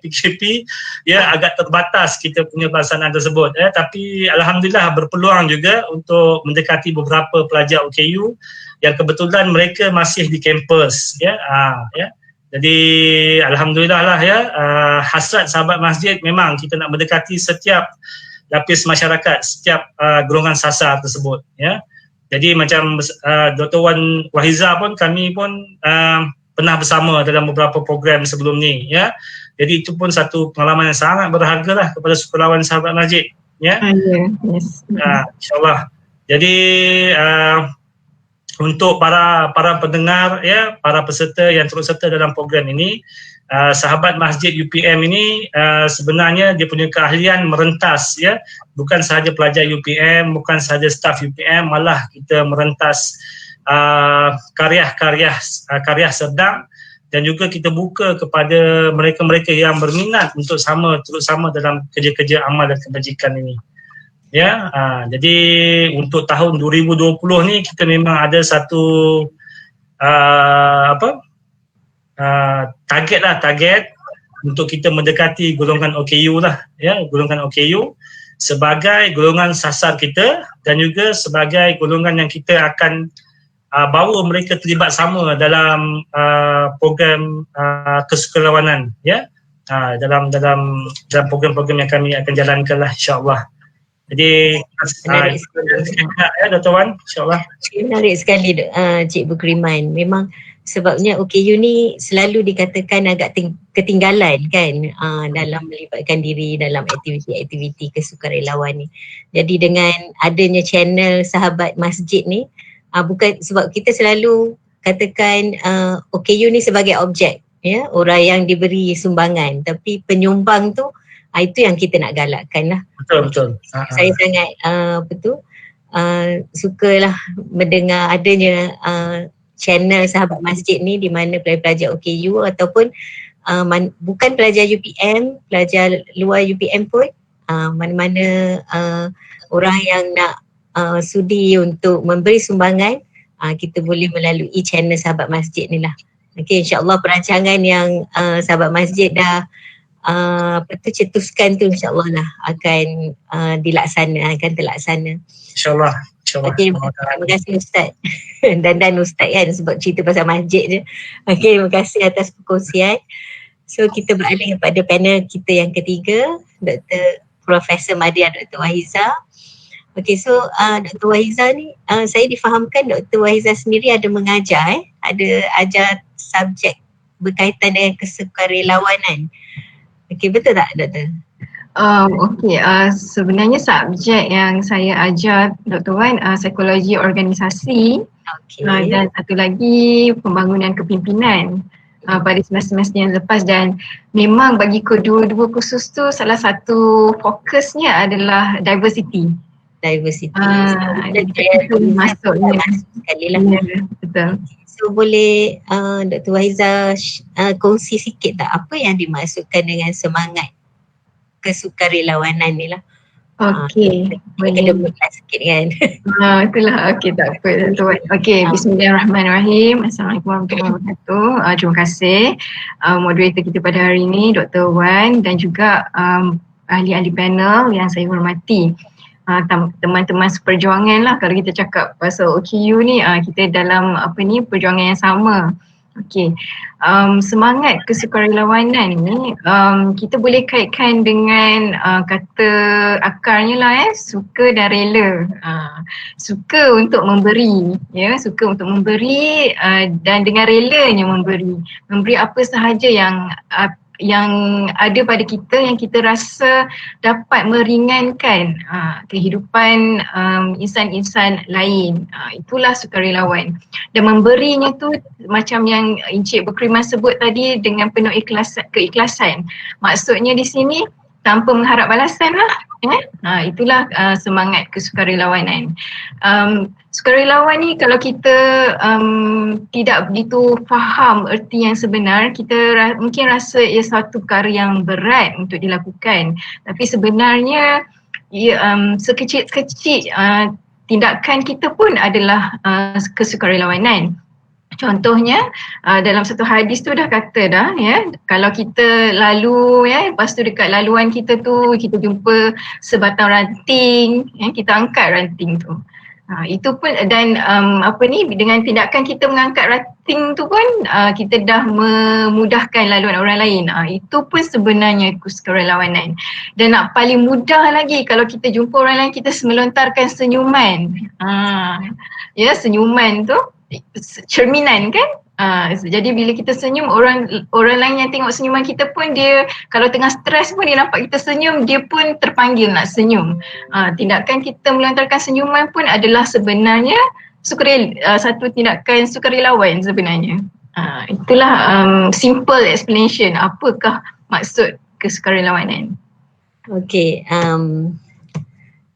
ya agak terbatas kita punya pelaksanaan tersebut, ya. Tapi alhamdulillah berpeluang juga untuk mendekati beberapa pelajar OKU yang kebetulan mereka masih di kampus, ya. Ya. Jadi alhamdulillah lah, ya, hasrat Sahabat Masjid memang kita nak mendekati setiap lapis masyarakat, setiap golongan sasar tersebut, ya. Jadi macam Dr. Wan Wahiza pun, kami pun pernah bersama dalam beberapa program sebelum ni, ya. Jadi itu pun satu pengalaman yang sangat berharga lah kepada sukarelawan Sahabat Masjid, ya. Yes. InsyaAllah. Jadi untuk para pendengar, ya, para peserta yang turut serta dalam program ini, Sahabat Masjid UPM ini sebenarnya dia punya keahlian merentas, ya, bukan sahaja pelajar UPM, bukan sahaja staf UPM, malah kita merentas karya serdang, dan juga kita buka kepada mereka-mereka yang berminat untuk turut sama dalam kerja-kerja amal dan kebajikan ini, ya. Jadi untuk tahun 2020 ni kita memang ada satu target untuk kita mendekati golongan OKU lah, ya, golongan OKU sebagai golongan sasar kita dan juga sebagai golongan yang kita akan bawa mereka terlibat sama dalam program kesukarelawanan, ya, dalam program-program yang kami akan jalankan lah, insyaAllah. Jadi ya Dr. Wan, insyaAllah. Menarik sekali Cik Bukriman. Memang sebabnya OKU ni selalu dikatakan agak ketinggalan kan dalam melibatkan diri dalam aktiviti-aktiviti kesukarelawan ni. Jadi dengan adanya channel Sahabat Masjid ni, bukan sebab kita selalu katakan OKU ni sebagai objek, ya, orang yang diberi sumbangan, tapi penyumbang tu itu yang kita nak galakkan lah. Betul. Saya sangat sukalah mendengar adanya channel Sahabat Masjid ni di mana pelajar OKU ataupun bukan pelajar UPM, pelajar luar UPM pun, mana-mana orang yang nak sudi untuk memberi sumbangan, kita boleh melalui channel Sahabat Masjid ni lah. Okay, insyaAllah perancangan yang Sahabat Masjid dah cetuskan tu insyaAllah lah akan terlaksana. InsyaAllah. Okay, terima kasih Ustaz dan Ustaz kan sebab cerita pasal masjid je. Okay, terima kasih atas perkongsian. So kita beralih kepada panel kita yang ketiga, Profesor Madya Dr. Wahiza. Okey, so Dr. Wahiza ni, saya difahamkan Dr. Wahiza sendiri ada mengajar ada ajar subjek berkaitan dengan kesukarelawanan. Okey, betul tak Doktor? Okey, sebenarnya subjek yang saya ajar Dr. Wan psikologi organisasi dan satu lagi pembangunan kepimpinan pada semester-semester yang lepas, dan memang bagi kedua-dua kursus tu salah satu fokusnya adalah diversity. Dan kita masuknya sekali lah. Betul. So boleh Dr. Wahiza kongsi sikit tak apa yang dimaksudkan dengan semangat kesukarelawanan ni lah. Okey, boleh sikit kan. Itulah, okey, tak apa Dr. Wan. Okey, bismillahirrahmanirrahim. Assalamualaikum warahmatullahi wabarakatuh. Terima kasih moderator kita pada hari ini Dr. Wan dan juga ahli-ahli panel yang saya hormati. Teman-teman seperjuangan lah, kalau kita cakap pasal OKU ni, kita dalam perjuangan yang sama. Okey, semangat kesukarelawanan ni kita boleh kaitkan dengan kata akarnya lah, suka dan rela. Suka untuk memberi, suka untuk memberi dan dengan relanya memberi apa sahaja yang ada pada kita, yang kita rasa dapat meringankan kehidupan insan-insan lain. Itulah sukarelawan. Dan memberinya tu macam yang Encik Berkriman sebut tadi, dengan penuh keikhlasan. Maksudnya di sini tanpa mengharap balasan lah. Itulah semangat kesukarelawanan. Sukarelawan ni kalau kita tidak begitu faham erti yang sebenar, kita mungkin rasa ia satu perkara yang berat untuk dilakukan. Tapi sebenarnya sekecil-kecil tindakan kita pun adalah kesukarelawanan. Contohnya dalam satu hadis tu dah kata kalau kita lalu lepas tu dekat laluan kita tu kita jumpa sebatang ranting, kita angkat ranting tu. Itu pun dan dengan tindakan kita mengangkat ranting tu pun kita dah memudahkan laluan orang lain. Itu pun sebenarnya kesukarelawanan. Dan nak paling mudah lagi, kalau kita jumpa orang lain kita melontarkan senyuman. Senyuman tu cerminan kan. Jadi bila kita senyum, orang lain yang tengok senyuman kita pun, dia kalau tengah stres pun dia nampak kita senyum, dia pun terpanggil nak senyum. Tindakan kita melontarkan senyuman pun adalah sebenarnya satu tindakan sukarelawan sebenarnya. Itulah simple explanation apakah maksud kesukarelawanan. Okey,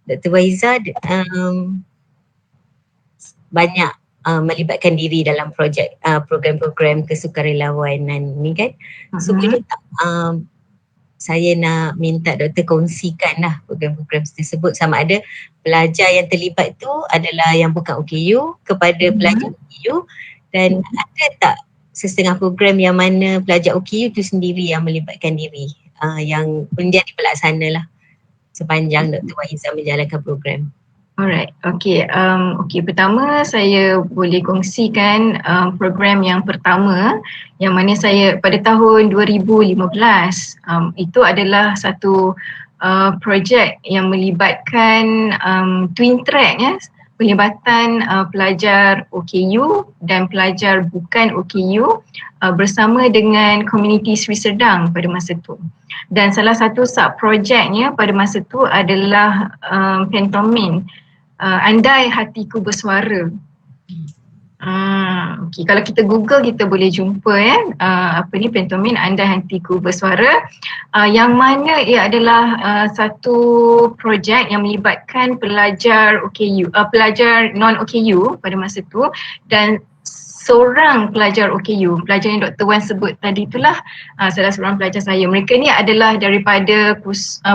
Dr. Wahiza banyak melibatkan diri dalam projek program-program kesukarelawanan ni kan. So boleh tak saya nak minta doktor kongsikan lah program-program tersebut, sama ada pelajar yang terlibat tu adalah yang bukan OKU kepada pelajar OKU, dan ada tak setengah program yang mana pelajar OKU tu sendiri yang melibatkan diri yang menjadi pelaksana lah sepanjang Dr. Wahiza menjalankan program. Alright, okey. Pertama saya boleh kongsikan program yang pertama yang mana saya pada tahun 2015. Itu adalah satu projek yang melibatkan twin track pelibatan pelajar OKU dan pelajar bukan OKU bersama dengan komuniti Sri Serdang pada masa itu. Dan salah satu sub-projeknya pada masa itu adalah pantomin, Andai Hatiku Bersuara. Kalau kita Google kita boleh jumpa pantomin Andai Hatiku Bersuara, yang mana ia adalah satu projek yang melibatkan pelajar OKU, pelajar non-OKU pada masa itu, dan seorang pelajar OKU, pelajar yang Dr. Wan sebut tadi itulah salah seorang pelajar saya. Mereka ni adalah daripada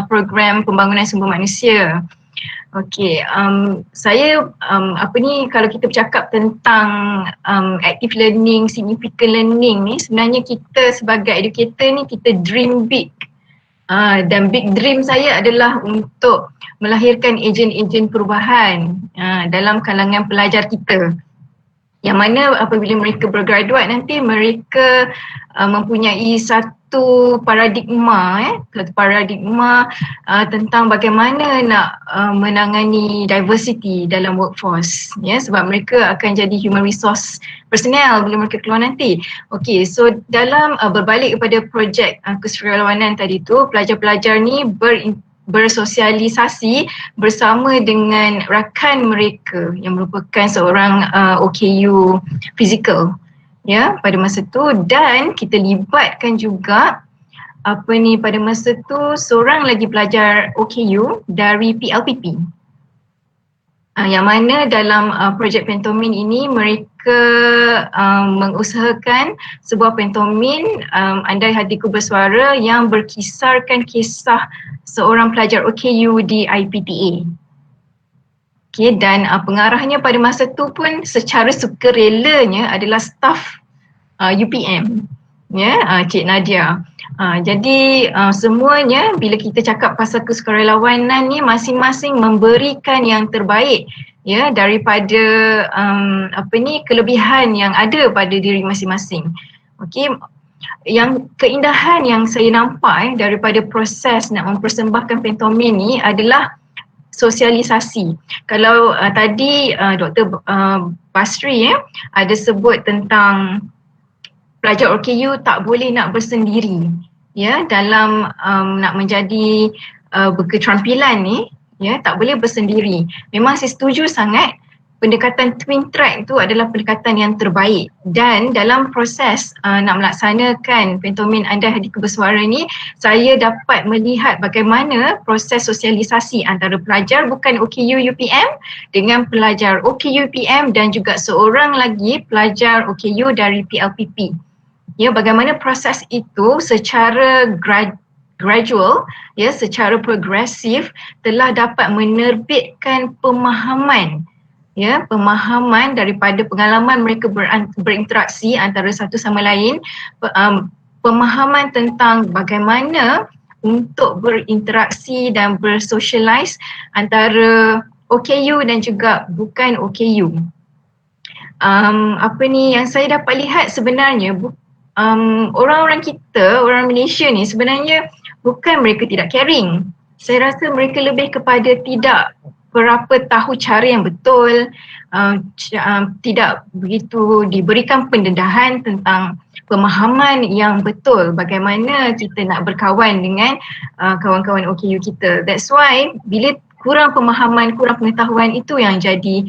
program pembangunan sumber manusia. Okey, saya kalau kita bercakap tentang active learning, significant learning ni, sebenarnya kita sebagai educator ni kita dream big. Dan big dream saya adalah untuk melahirkan ejen-ejen perubahan dalam kalangan pelajar kita. yang mana apabila mereka bergraduate nanti mereka mempunyai satu paradigma tentang bagaimana nak menangani diversity dalam workforce, ya, sebab mereka akan jadi human resource personnel bila mereka keluar nanti. Okey, so dalam berbalik kepada projek kesukarelawanan tadi tu, pelajar-pelajar ni bersosialisasi bersama dengan rakan mereka yang merupakan seorang OKU fizikal, ya, pada masa tu, dan kita libatkan juga pada masa tu seorang lagi pelajar OKU dari PLPP. Yang mana dalam projek pentomin ini mereka mengusahakan sebuah pentomin Andai Hatiku Bersuara yang berkisarkan kisah seorang pelajar OKU di IPTA. Okay, dan pengarahnya pada masa tu pun secara sukarelanya adalah staf UPM, ya, Cik Nadia. Jadi semuanya bila kita cakap pasal kesukarelawanan ni, masing-masing memberikan yang terbaik, ya, daripada kelebihan yang ada pada diri masing-masing. Okey, yang keindahan yang saya nampak daripada proses nak mempersembahkan pentomin ni adalah sosialisasi. Kalau tadi Dr. Basri ada sebut tentang pelajar OKU tak boleh nak bersendiri, ya, dalam nak menjadi berketerampilan ni, ya, tak boleh bersendiri. Memang saya setuju sangat pendekatan twin track tu adalah pendekatan yang terbaik, dan dalam proses nak melaksanakan pentomin Andai Hatiku Bersuara ni, saya dapat melihat bagaimana proses sosialisasi antara pelajar bukan OKU UPM dengan pelajar OKU UPM dan juga seorang lagi pelajar OKU dari PLPP. Ya, bagaimana proses itu secara gradual, ya, secara progresif telah dapat menerbitkan pemahaman, ya, pemahaman daripada pengalaman mereka berinteraksi antara satu sama lain, pemahaman tentang bagaimana untuk berinteraksi dan bersocialize antara OKU dan juga bukan OKU. Yang saya dapat lihat sebenarnya orang-orang kita, orang Malaysia ni sebenarnya bukan mereka tidak caring. Saya rasa mereka lebih kepada tidak berapa tahu cara yang betul, tidak begitu diberikan pendedahan tentang pemahaman yang betul bagaimana kita nak berkawan dengan kawan-kawan OKU kita. That's why bila kurang pemahaman, kurang pengetahuan, itu yang jadi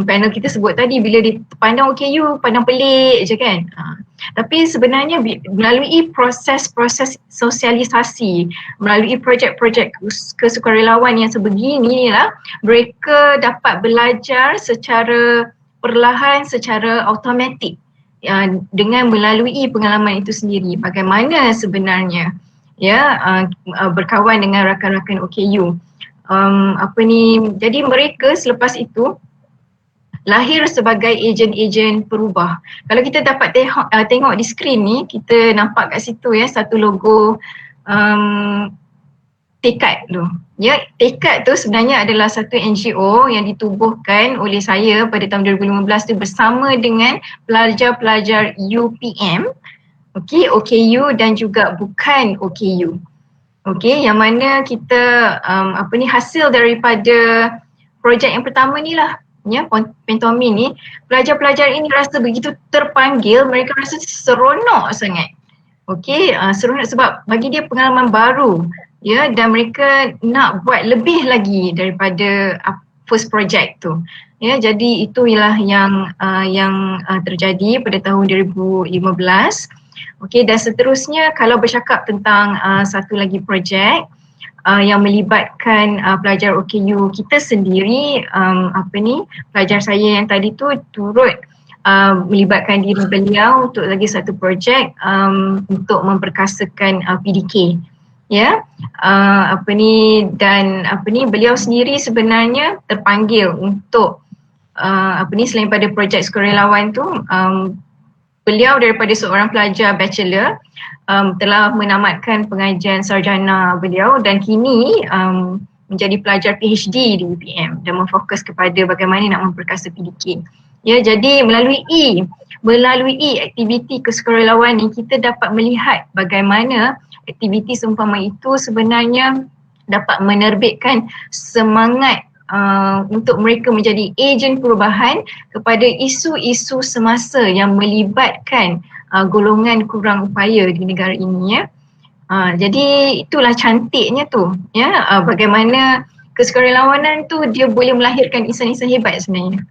panel kita sebut tadi, bila dipandang OKU, pandang pelik je kan. Tapi sebenarnya melalui proses-proses sosialisasi, melalui projek-projek kesukarelawan yang sebegini lah, mereka dapat belajar secara perlahan, secara automatik, dengan melalui pengalaman itu sendiri, bagaimana sebenarnya, ya, berkawan dengan rakan-rakan OKU. Jadi mereka selepas itu lahir sebagai ejen-ejen perubah. Kalau kita dapat tengok di skrin ni, kita nampak kat situ, ya, satu logo Tekad tu. Ya, Tekad tu sebenarnya adalah satu NGO yang ditubuhkan oleh saya pada tahun 2015 tu bersama dengan pelajar-pelajar UPM, okey, OKU dan juga bukan OKU. Okey, yang mana kita hasil daripada projek yang pertama ni lah, ya, pentomin ni, pelajar-pelajar ini rasa begitu terpanggil, mereka rasa seronok sangat. Okey, seronok sebab bagi dia pengalaman baru, ya, dan mereka nak buat lebih lagi daripada first project tu. Ya, jadi itu ialah yang terjadi pada tahun 2015. Okey, dan seterusnya kalau bercakap tentang satu lagi projek yang melibatkan pelajar OKU kita sendiri, pelajar saya yang tadi tu turut melibatkan diri beliau untuk lagi satu projek untuk memperkasakan PDK. Ya, beliau sendiri sebenarnya terpanggil untuk selain pada projek sukarelawan tu, beliau daripada seorang pelajar bachelor telah menamatkan pengajian sarjana beliau dan kini menjadi pelajar PhD di UPM dan memfokus kepada bagaimana nak memperkasa PDK. Ya, jadi melalui aktiviti kesukarelawan ni kita dapat melihat bagaimana aktiviti seumpama itu sebenarnya dapat menerbitkan semangat untuk mereka menjadi ejen perubahan kepada isu-isu semasa yang melibatkan golongan kurang upaya di negara ini, ya. Jadi itulah cantiknya tu, ya, bagaimana kesukarelawanan tu dia boleh melahirkan insan-insan hebat sebenarnya.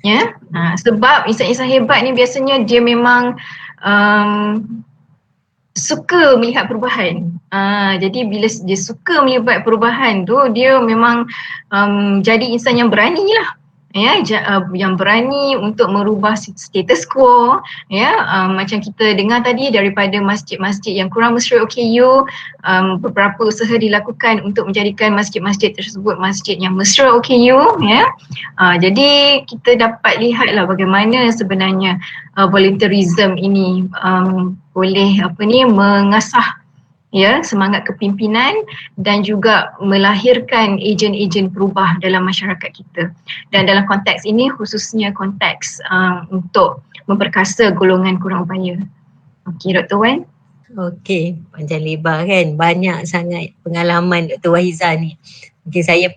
Ya, sebab insan-insan hebat ni biasanya dia memang suka melihat perubahan. Jadi bila dia suka melihat perubahan tu, dia memang jadi insan yang berani lah. Ya, yang berani untuk merubah status quo, ya, macam kita dengar tadi daripada masjid-masjid yang kurang mesra OKU, beberapa usaha dilakukan untuk menjadikan masjid-masjid tersebut masjid yang mesra OKU, ya. Jadi kita dapat lihatlah bagaimana sebenarnya volunteerism ini boleh mengasah, ya, semangat kepimpinan dan juga melahirkan ejen-ejen perubah dalam masyarakat kita. Dan dalam konteks ini khususnya konteks untuk memperkasa golongan kurang upaya. Okey, Dr. Wan. Okey, panjang lebar kan, banyak sangat pengalaman Dr. Wahiza ni. Okay, saya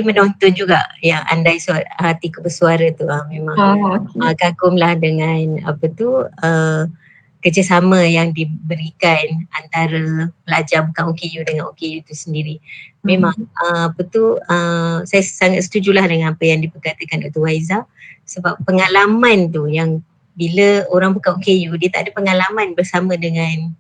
menonton juga yang andai hatiku bersuara tu, memang kagumlah dengan kerjasama yang diberikan antara pelajar bukan OKU dengan OKU itu sendiri. Memang saya sangat setujulah dengan apa yang diperkatakan Dr. Wahiza, sebab pengalaman tu yang bila orang bukan OKU dia tak ada pengalaman bersama dengan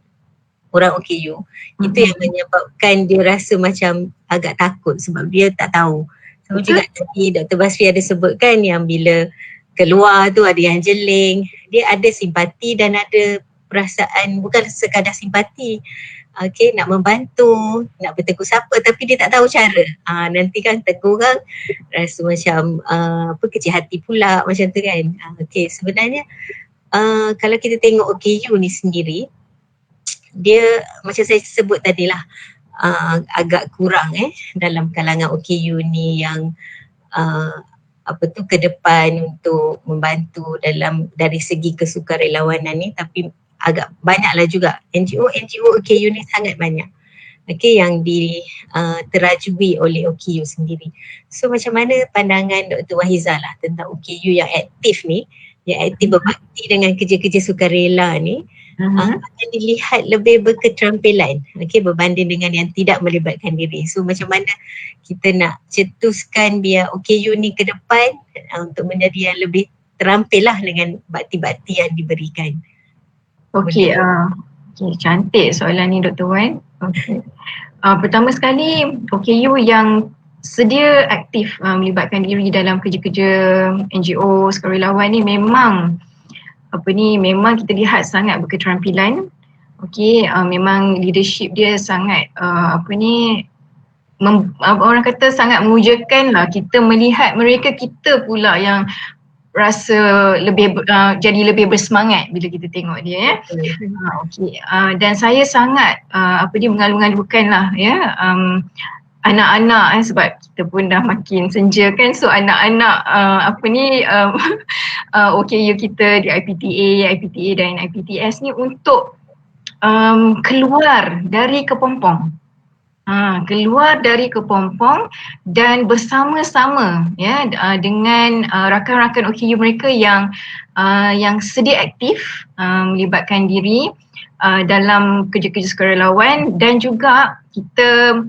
orang OKU, itu yang menyebabkan dia rasa macam agak takut sebab dia tak tahu. Sama juga tadi Dr. Basri ada sebutkan yang bila keluar tu ada yang jeling, dia ada simpati dan ada perasaan bukan sekadar simpati, nak membantu, nak bertegur sapa tapi dia tak tahu cara. Nanti kan tegur orang rasa macam kecil hati pula macam tu kan. Sebenarnya kalau kita tengok OKU ni sendiri, dia macam saya sebut tadilah agak kurang dalam kalangan OKU ni yang ke depan untuk membantu dari segi kesukarelawanan ni, tapi agak banyaklah juga NGO OKU ni sangat banyak yang terajui oleh OKU sendiri. So macam mana pandangan Dr. Wahiza lah tentang OKU yang aktif ni, yang aktif berbakti dengan kerja-kerja sukarela ni, akan dilihat lebih berketerampilan berbanding dengan yang tidak melibatkan diri. So macam mana kita nak cetuskan biar OKU ni ke depan untuk menjadi yang lebih terampil lah dengan bakti-bakti yang diberikan. Okey, cantik soalan ni Dr. Wan. Pertama sekali, OKU yang sedia aktif melibatkan diri dalam kerja-kerja NGO sukarelawan ni memang memang kita lihat sangat berketerampilan. Memang leadership dia sangat orang kata sangat memujakan lah. Kita melihat mereka, kita pula yang rasa lebih jadi lebih bersemangat bila kita tengok dia, ya. Dan saya sangat mengalu-alukan lah, ya, anak-anak sebab kita pun dah makin senja kan, so anak-anak OKU kita di IPTA dan IPTS ni untuk keluar dari kepompong. Keluar dari kepompong dan bersama-sama, ya, dengan rakan-rakan OKU mereka yang sedia aktif melibatkan diri dalam kerja-kerja sukarelawan. Dan juga kita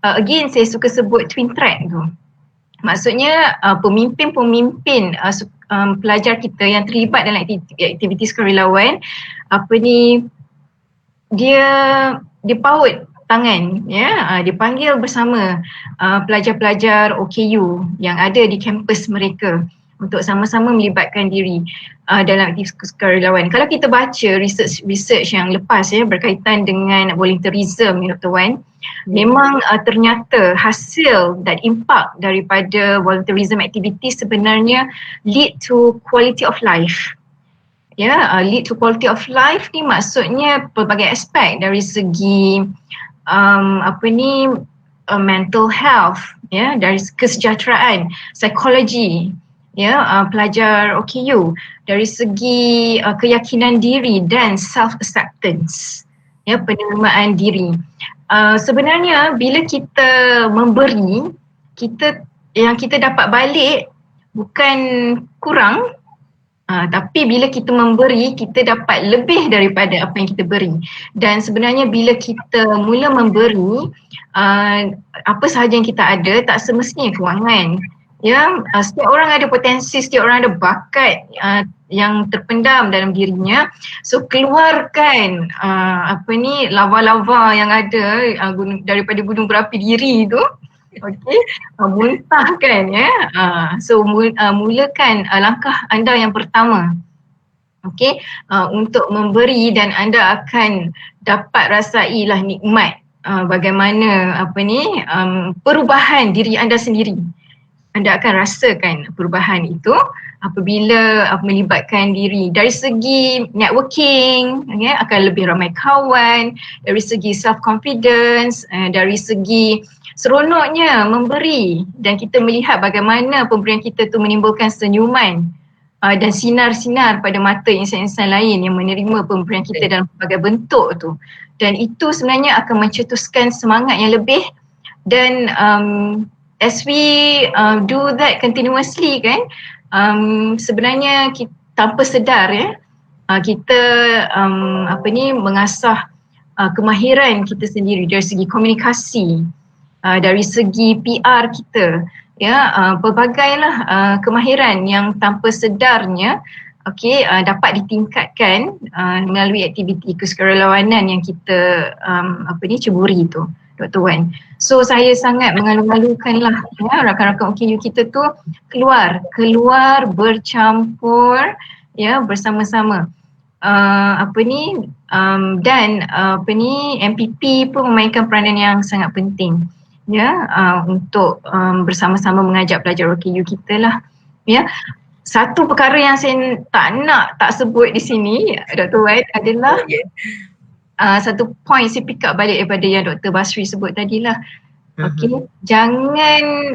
again saya suka sebut twin track tu. Maksudnya pemimpin-pemimpin pelajar kita yang terlibat dalam aktiviti sukarelawan dia paut tangan, ya, dipanggil bersama pelajar-pelajar OKU yang ada di kampus mereka untuk sama-sama melibatkan diri dalam aktiviti sukarelawan. Kalau kita baca research yang lepas, ya, berkaitan dengan volunteerism, Dr. Wan, memang ternyata hasil dan impak daripada volunteerism activity sebenarnya lead to quality of life. Ya, lead to quality of life ni maksudnya pelbagai aspek dari segi mental health, ya, dari kesejahteraan, psikologi, pelajar OKU dari segi keyakinan diri dan self acceptance, penerimaan diri. Sebenarnya bila kita memberi, yang kita dapat balik bukan kurang, tapi bila kita memberi, kita dapat lebih daripada apa yang kita beri. Dan sebenarnya bila kita mula memberi, apa sahaja yang kita ada, tak semestinya kewangan. Setiap orang ada potensi, setiap orang ada bakat yang terpendam dalam dirinya. So keluarkan lava-lava yang ada daripada gunung berapi diri tu. Okey, muntahkan so mulakan langkah anda yang pertama, okey, untuk memberi, dan anda akan dapat rasailah nikmat bagaimana perubahan diri anda sendiri. Anda akan rasakan perubahan itu apabila melibatkan diri dari segi networking, akan lebih ramai kawan, dari segi self confidence, dari segi seronoknya memberi, dan kita melihat bagaimana pemberian kita tu menimbulkan senyuman dan sinar-sinar pada mata insan-insan lain yang menerima pemberian kita dalam berbagai bentuk tu. Dan itu sebenarnya akan mencetuskan semangat yang lebih, dan as we do that continuously kan, sebenarnya kita, tanpa sedar kita mengasah kemahiran kita sendiri dari segi komunikasi, dari segi PR kita, pelbagailah kemahiran yang tanpa sedarnya dapat ditingkatkan melalui aktiviti kesukarelawanan yang kita ceburi tu, Dr. Wan. So saya sangat mengalu-alukanlah rakan-rakan OKU kita tu keluar bercampur bersama-sama. Dan MPP pun memainkan peranan yang sangat penting untuk bersama-sama mengajak pelajar OKU kita lah. Satu perkara yang saya tak sebut di sini, Dr. Wan, adalah satu point saya pick up balik daripada yang Dr. Basri sebut tadi lah. Okey, jangan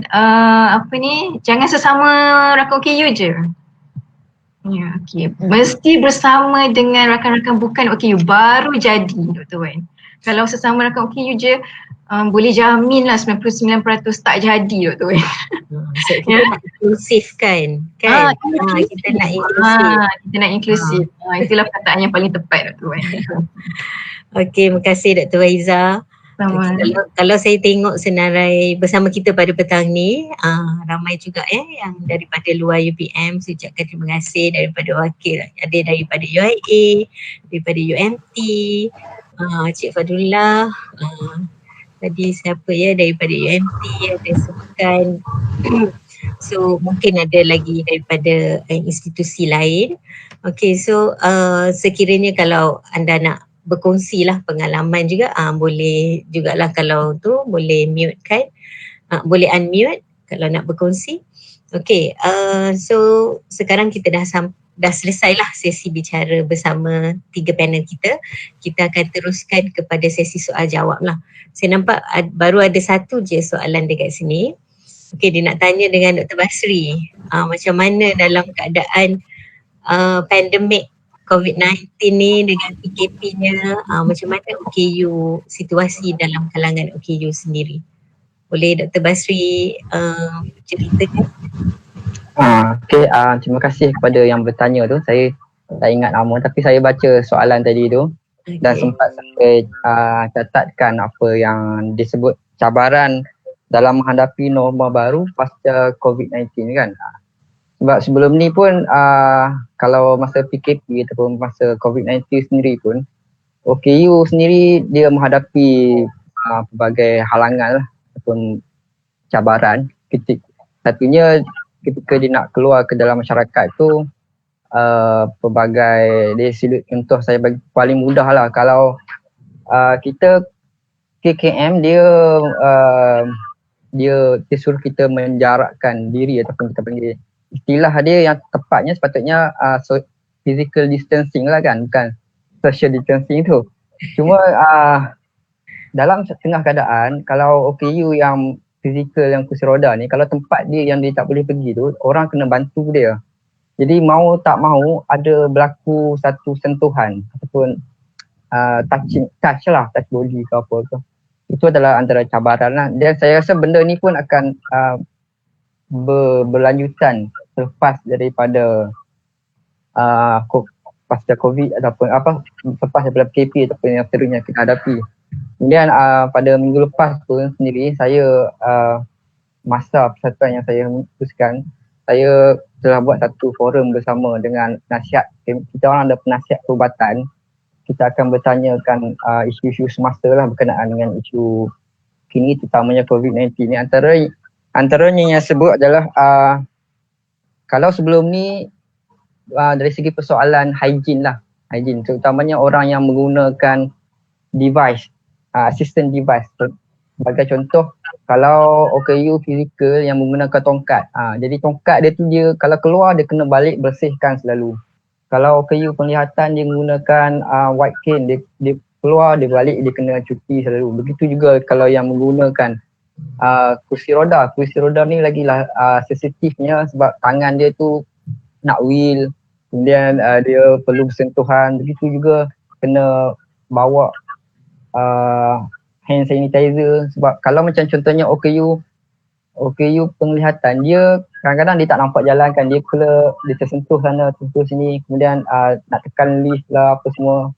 jangan sesama rakan OKU je. Mesti bersama dengan rakan-rakan bukan OKU baru jadi, Dr. Wan. Kalau sesama rakan OKU je, boleh jamin lah 99% tak jadi, Dr. Wan. So kita nak inklusif kan? Kita nak inklusif. Kita nak inklusif. Itulah perkataan yang paling tepat, Dr. Wan. Okey, terima kasih Dr. Waiza. Kalau saya tengok senarai bersama kita pada petang ni, ramai juga yang daripada luar UPM. Saya ucapkan terima kasih daripada wakil, ada daripada UIA, daripada UMT, Cik Fadullah, tadi siapa daripada UMT, ada Sukan. So mungkin ada lagi daripada institusi lain. Okay, so sekiranya kalau anda nak berkongsi lah pengalaman juga, boleh jugalah, kalau tu boleh mute kan, boleh unmute kalau nak berkongsi. Okay, so sekarang kita dah selesai lah sesi bicara bersama 3 panel kita. Kita akan teruskan kepada sesi soal jawab lah. Saya nampak baru ada satu je soalan dekat sini. Okay, dia nak tanya dengan Dr. Basri, macam mana dalam keadaan pandemik COVID-19 ni dengan PKP-nya, macam mana OKU, situasi dalam kalangan OKU sendiri? Boleh Dr. Basri ceritakan? Terima kasih kepada yang bertanya tu. Saya tak ingat nama tapi saya baca soalan tadi tu, dan sempat saya catatkan apa yang disebut cabaran dalam menghadapi norma baru pasca COVID-19 kan. Sebab sebelum ni pun kalau masa PKP ataupun masa COVID-19 sendiri pun, OKU sendiri dia menghadapi pelbagai halangan lah, ataupun cabaran. Satunya ketika dia nak keluar ke dalam masyarakat tu, pelbagai dia contoh saya bagi paling mudah lah, kalau kita KKM dia suruh kita menjarakkan diri, ataupun kita panggil istilah dia yang tepatnya sepatutnya physical distancing lah kan, bukan social distancing tu. Cuma dalam tengah keadaan kalau OKU yang fizikal yang kursi roda ni, kalau tempat dia yang dia tak boleh pergi tu, orang kena bantu dia. Jadi mau tak mau ada berlaku satu sentuhan ataupun touch body ke apa ke. Itu adalah antara cabaran lah. Dan saya rasa benda ni pun akan berlanjutan selepas daripada pasca COVID ataupun selepas daripada PKP ataupun yang seterusnya kita hadapi. Kemudian pada minggu lepas pun sendiri saya masa persatuan yang saya memutuskan, saya telah buat satu forum bersama dengan penasihat. Kita orang ada penasihat perubatan. Kita akan bertanyakan isu-isu semasa lah berkenaan dengan isu kini terutamanya COVID-19 ni. Antaranya yang sebut adalah kalau sebelum ni dari segi persoalan hygiene terutamanya orang yang menggunakan device, assistant device. Sebagai contoh, kalau OKU fizikal yang menggunakan tongkat, jadi tongkat dia tu dia kalau keluar dia kena balik bersihkan selalu. Kalau OKU penglihatan dia menggunakan white cane, dia keluar dia balik dia kena cuci selalu. Begitu juga kalau yang menggunakan kursi roda ni lagilah sensitifnya sebab tangan dia tu nak wheel, kemudian dia perlu sentuhan. Begitu juga kena bawa hand sanitizer, sebab kalau macam contohnya OKU penglihatan, dia kadang-kadang dia tak nampak jalan kan, dia tersentuh sana, tersentuh sini, kemudian nak tekan lift lah apa semua.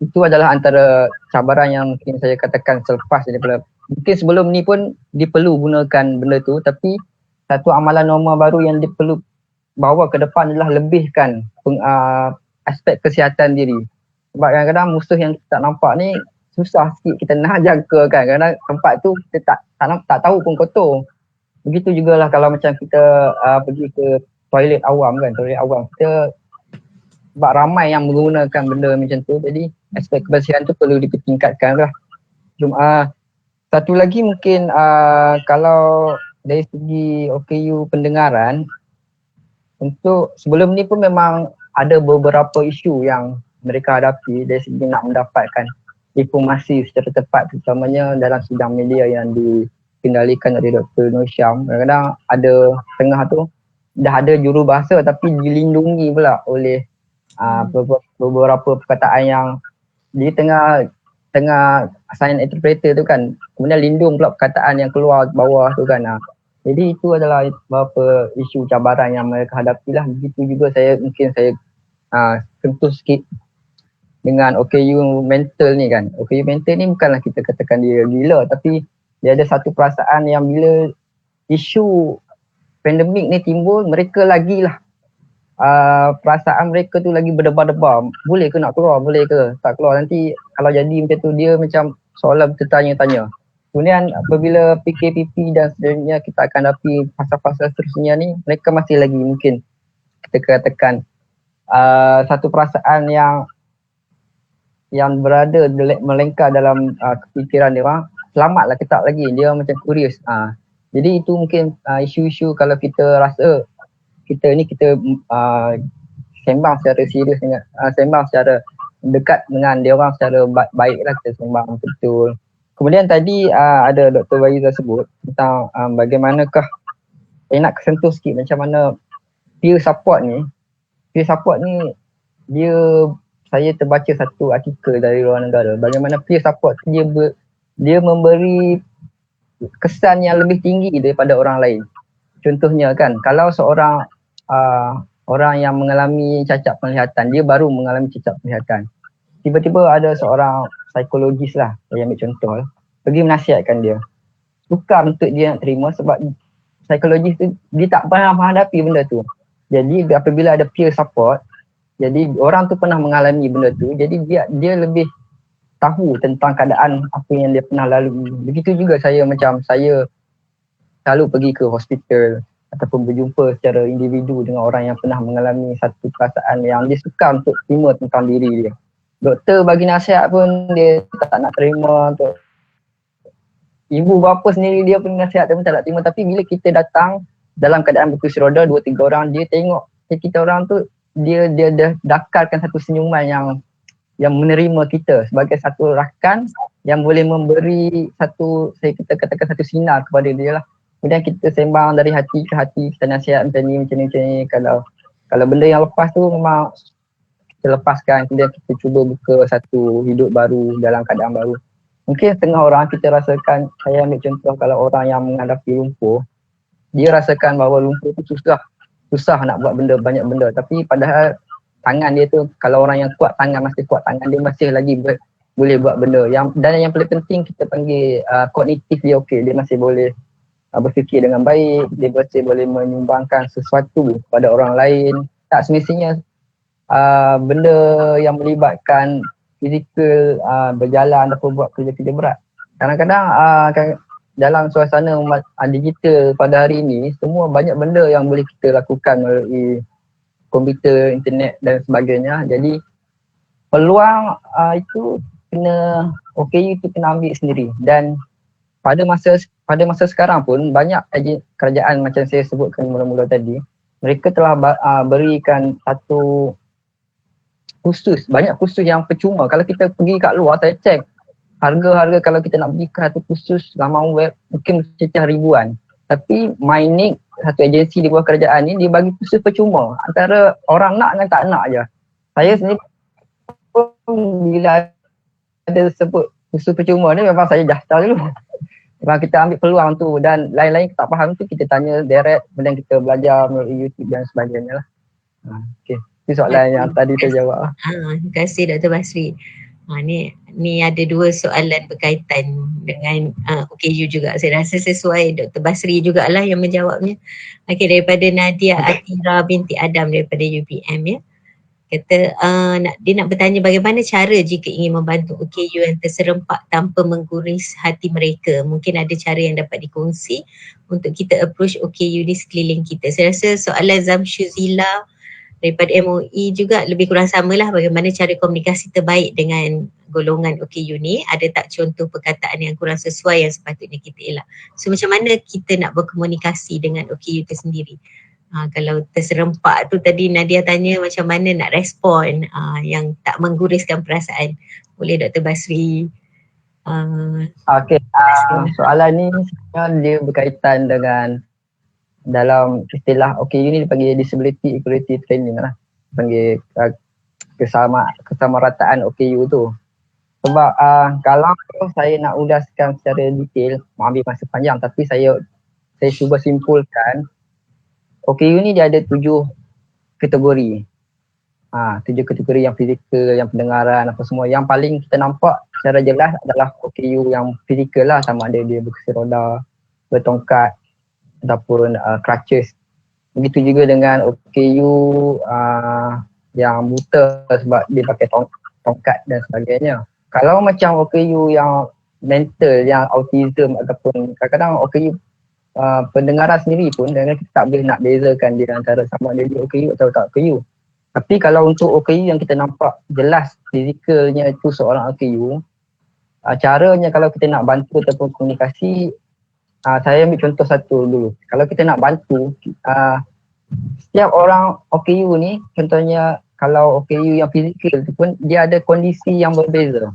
Itu adalah antara cabaran yang mungkin saya katakan selepas daripada, mungkin sebelum ni pun dia perlu gunakan benda tu, tapi satu amalan norma baru yang dia perlu bawa ke depan adalah lebihkan aspek kesihatan diri. Sebab kadang-kadang musuh yang kita tak nampak ni susah sikit kita nak jaga kan, kerana tempat tu kita tak tahu pun kotor. Begitu jugalah kalau macam kita pergi ke toilet awam, kita sebab ramai yang menggunakan benda macam tu, jadi aspek kebersihan tu perlu dipertingkatkan lah. Satu lagi mungkin kalau dari segi OKU pendengaran, untuk sebelum ni pun memang ada beberapa isu yang mereka hadapi dari segi nak mendapatkan informasi secara tepat, terutamanya dalam sidang media yang dikendalikan oleh Dr. Nur Syam. Kadang-kadang ada tengah tu dah ada jurubahasa tapi dilindungi pula oleh beberapa perkataan yang di tengah sign interpreter tu kan, kemudian lindung pula perkataan yang keluar bawah tu kan. Jadi itu adalah beberapa isu cabaran yang mereka hadapi lah. Begitu juga saya sentuh sikit dengan OKU mental ni kan. OKU mental ni bukanlah kita katakan dia gila, tapi dia ada satu perasaan yang bila isu pandemik ni timbul, mereka lagilah perasaan mereka tu lagi berdebar-debar. Boleh ke nak keluar, boleh ke tak keluar. Nanti kalau jadi macam tu, dia macam soalan bertanya-tanya. Kemudian apabila PKPP dan seterusnya kita akan hadapi fasa-fasa seterusnya ni, mereka masih lagi mungkin kita katakan satu perasaan yang berada melengkar dalam kefikiran dia orang, selamatlah ketak lagi, dia macam curious. Jadi itu mungkin isu-isu kalau kita rasa kita sembang secara serius dengan sembang secara dekat dengan dia orang secara baiklah, kita sembang betul. Kemudian tadi ada Dr. Waiza sebut tentang bagaimanakah saya nak kesentuh sikit macam mana peer support ni. Peer support ni saya terbaca satu artikel dari luar negara, bagaimana peer support dia memberi kesan yang lebih tinggi daripada orang lain. Contohnya kan, kalau seorang orang yang mengalami cacat penglihatan, dia baru mengalami cacat penglihatan, tiba-tiba ada seorang psikologis lah, saya ambil contoh lah, pergi menasihatkan dia, sukar untuk dia nak terima sebab psikologis tu dia tak pernah menghadapi benda tu. Jadi apabila ada peer support, jadi orang tu pernah mengalami benda tu, jadi dia lebih tahu tentang keadaan apa yang dia pernah lalui. Begitu juga saya selalu pergi ke hospital ataupun berjumpa secara individu dengan orang yang pernah mengalami satu perasaan yang dia sukar untuk terima tentang diri dia. Doktor bagi nasihat pun dia tak nak terima. Ibu bapa sendiri dia pun nasihat dia pun tak nak terima. Tapi bila kita datang dalam keadaan berkursi roda 2-3 orang, dia tengok kita orang tu, dia dakarkan satu senyuman yang menerima kita sebagai satu rakan yang boleh memberi satu, kita katakan satu sinar kepada dia lah. Kemudian kita sembang dari hati ke hati, kita nasihat macam ni. Kalau benda yang lepas tu memang kita lepaskan, kemudian kita cuba buka satu hidup baru dalam keadaan baru. Mungkin setengah orang kita rasakan, saya ambil contoh kalau orang yang menghadapi lumpur, dia rasakan bahawa lumpur tu susah nak buat banyak benda, tapi padahal tangan dia tu, kalau orang yang kuat tangan, dia masih lagi boleh buat benda. Dan yang paling penting kita panggil kognitif dia okey, dia masih boleh berfikir dengan baik, dia masih boleh menyumbangkan sesuatu kepada orang lain. Tak semestinya benda yang melibatkan fizikal, berjalan ataupun buat kerja-kerja berat. Kadang-kadang dalam suasana digital pada hari ini, semua banyak benda yang boleh kita lakukan melalui komputer, internet dan sebagainya. Jadi peluang itu OKU itu kena ambil sendiri. Dan pada masa sekarang pun banyak kerajaan macam saya sebutkan mula-mula tadi, mereka telah berikan satu banyak kursus yang percuma. Kalau kita pergi kat luar, saya cek harga kalau kita nak pergi ke satu kursus laman web mungkin cecah ribuan. Tapi MyNIC, satu agensi di bawah kerajaan ni, dia bagi kursus percuma. Antara orang nak dengan tak nak je. Saya sendiri pun bila ada sebut kursus percuma ni memang saya daftar dulu. Memang kita ambil peluang tu, dan lain-lain tak faham tu kita tanya direct, kemudian kita belajar melalui YouTube dan sebagainya lah. Okay. Itu soalan yang tadi saya jawab. Terima kasih Dr. Basri. Ni ada dua soalan berkaitan dengan OKU juga. Saya rasa sesuai Dr. Basri jugalah yang menjawabnya. Okey, daripada Nadia Atira binti Adam daripada UPM ya. Kata dia nak bertanya bagaimana cara jika ingin membantu OKU yang terserempak tanpa mengguris hati mereka. Mungkin ada cara yang dapat dikongsi untuk kita approach OKU di sekeliling kita. Saya rasa soalan Zamsyuzila daripada MOE juga lebih kurang samalah, bagaimana cara komunikasi terbaik dengan golongan OKU ni. Ada tak contoh perkataan yang kurang sesuai yang sepatutnya kita elak. So macam mana kita nak berkomunikasi dengan OKU itu sendiri. Kalau terserempak tu tadi Nadia tanya macam mana nak respon yang tak mengguriskan perasaan. Boleh Dr. Basri? Okey, soalan ni dia berkaitan dengan dalam istilah OKU ni dipanggil Disability Equality Training lah. Dipanggil kesamarataan OKU tu. Sebab kalau saya nak udaskan secara detail, ambil masa panjang, tapi saya cuba simpulkan. OKU ni dia ada 7 kategori. 7 kategori yang fizikal, yang pendengaran, apa semua. Yang paling kita nampak secara jelas adalah OKU yang fizikal lah, sama ada dia berkursi roda, bertongkat ataupun crutches. Begitu juga dengan OKU yang buta sebab dia pakai tongkat dan sebagainya. Kalau macam OKU yang mental, yang autism ataupun kadang-kadang OKU pendengaran sendiri pun kita tak boleh nak bezakan dia antara sama ada dia OKU atau tak OKU. Tapi kalau untuk OKU yang kita nampak jelas fizikalnya itu seorang OKU, caranya kalau kita nak bantu ataupun komunikasi, saya ambil contoh satu dulu. Kalau kita nak bantu, setiap orang OKU ni, contohnya kalau OKU yang fizikal tu pun dia ada kondisi yang berbeza.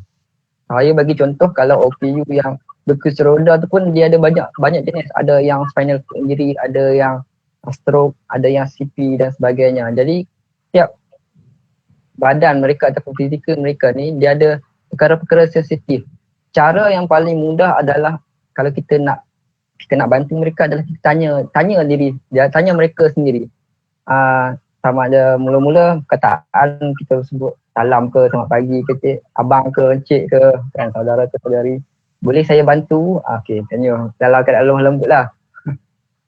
Saya bagi contoh, kalau OKU yang berkursi roda tu pun dia ada banyak jenis. Ada yang spinal injury, ada yang stroke, ada yang CP dan sebagainya. Jadi setiap badan mereka ataupun fizikal mereka ni dia ada perkara-perkara sensitif. Cara yang paling mudah adalah kalau kita nak bantu mereka adalah kita tanya mereka sendiri. Sama ada mula-mula kataan kita sebut salam ke, selamat pagi ke, cik, abang ke, encik ke, kan, saudara ke, saudari. Boleh saya bantu? Okey, tanya dalam keadaan lemah lembut lah.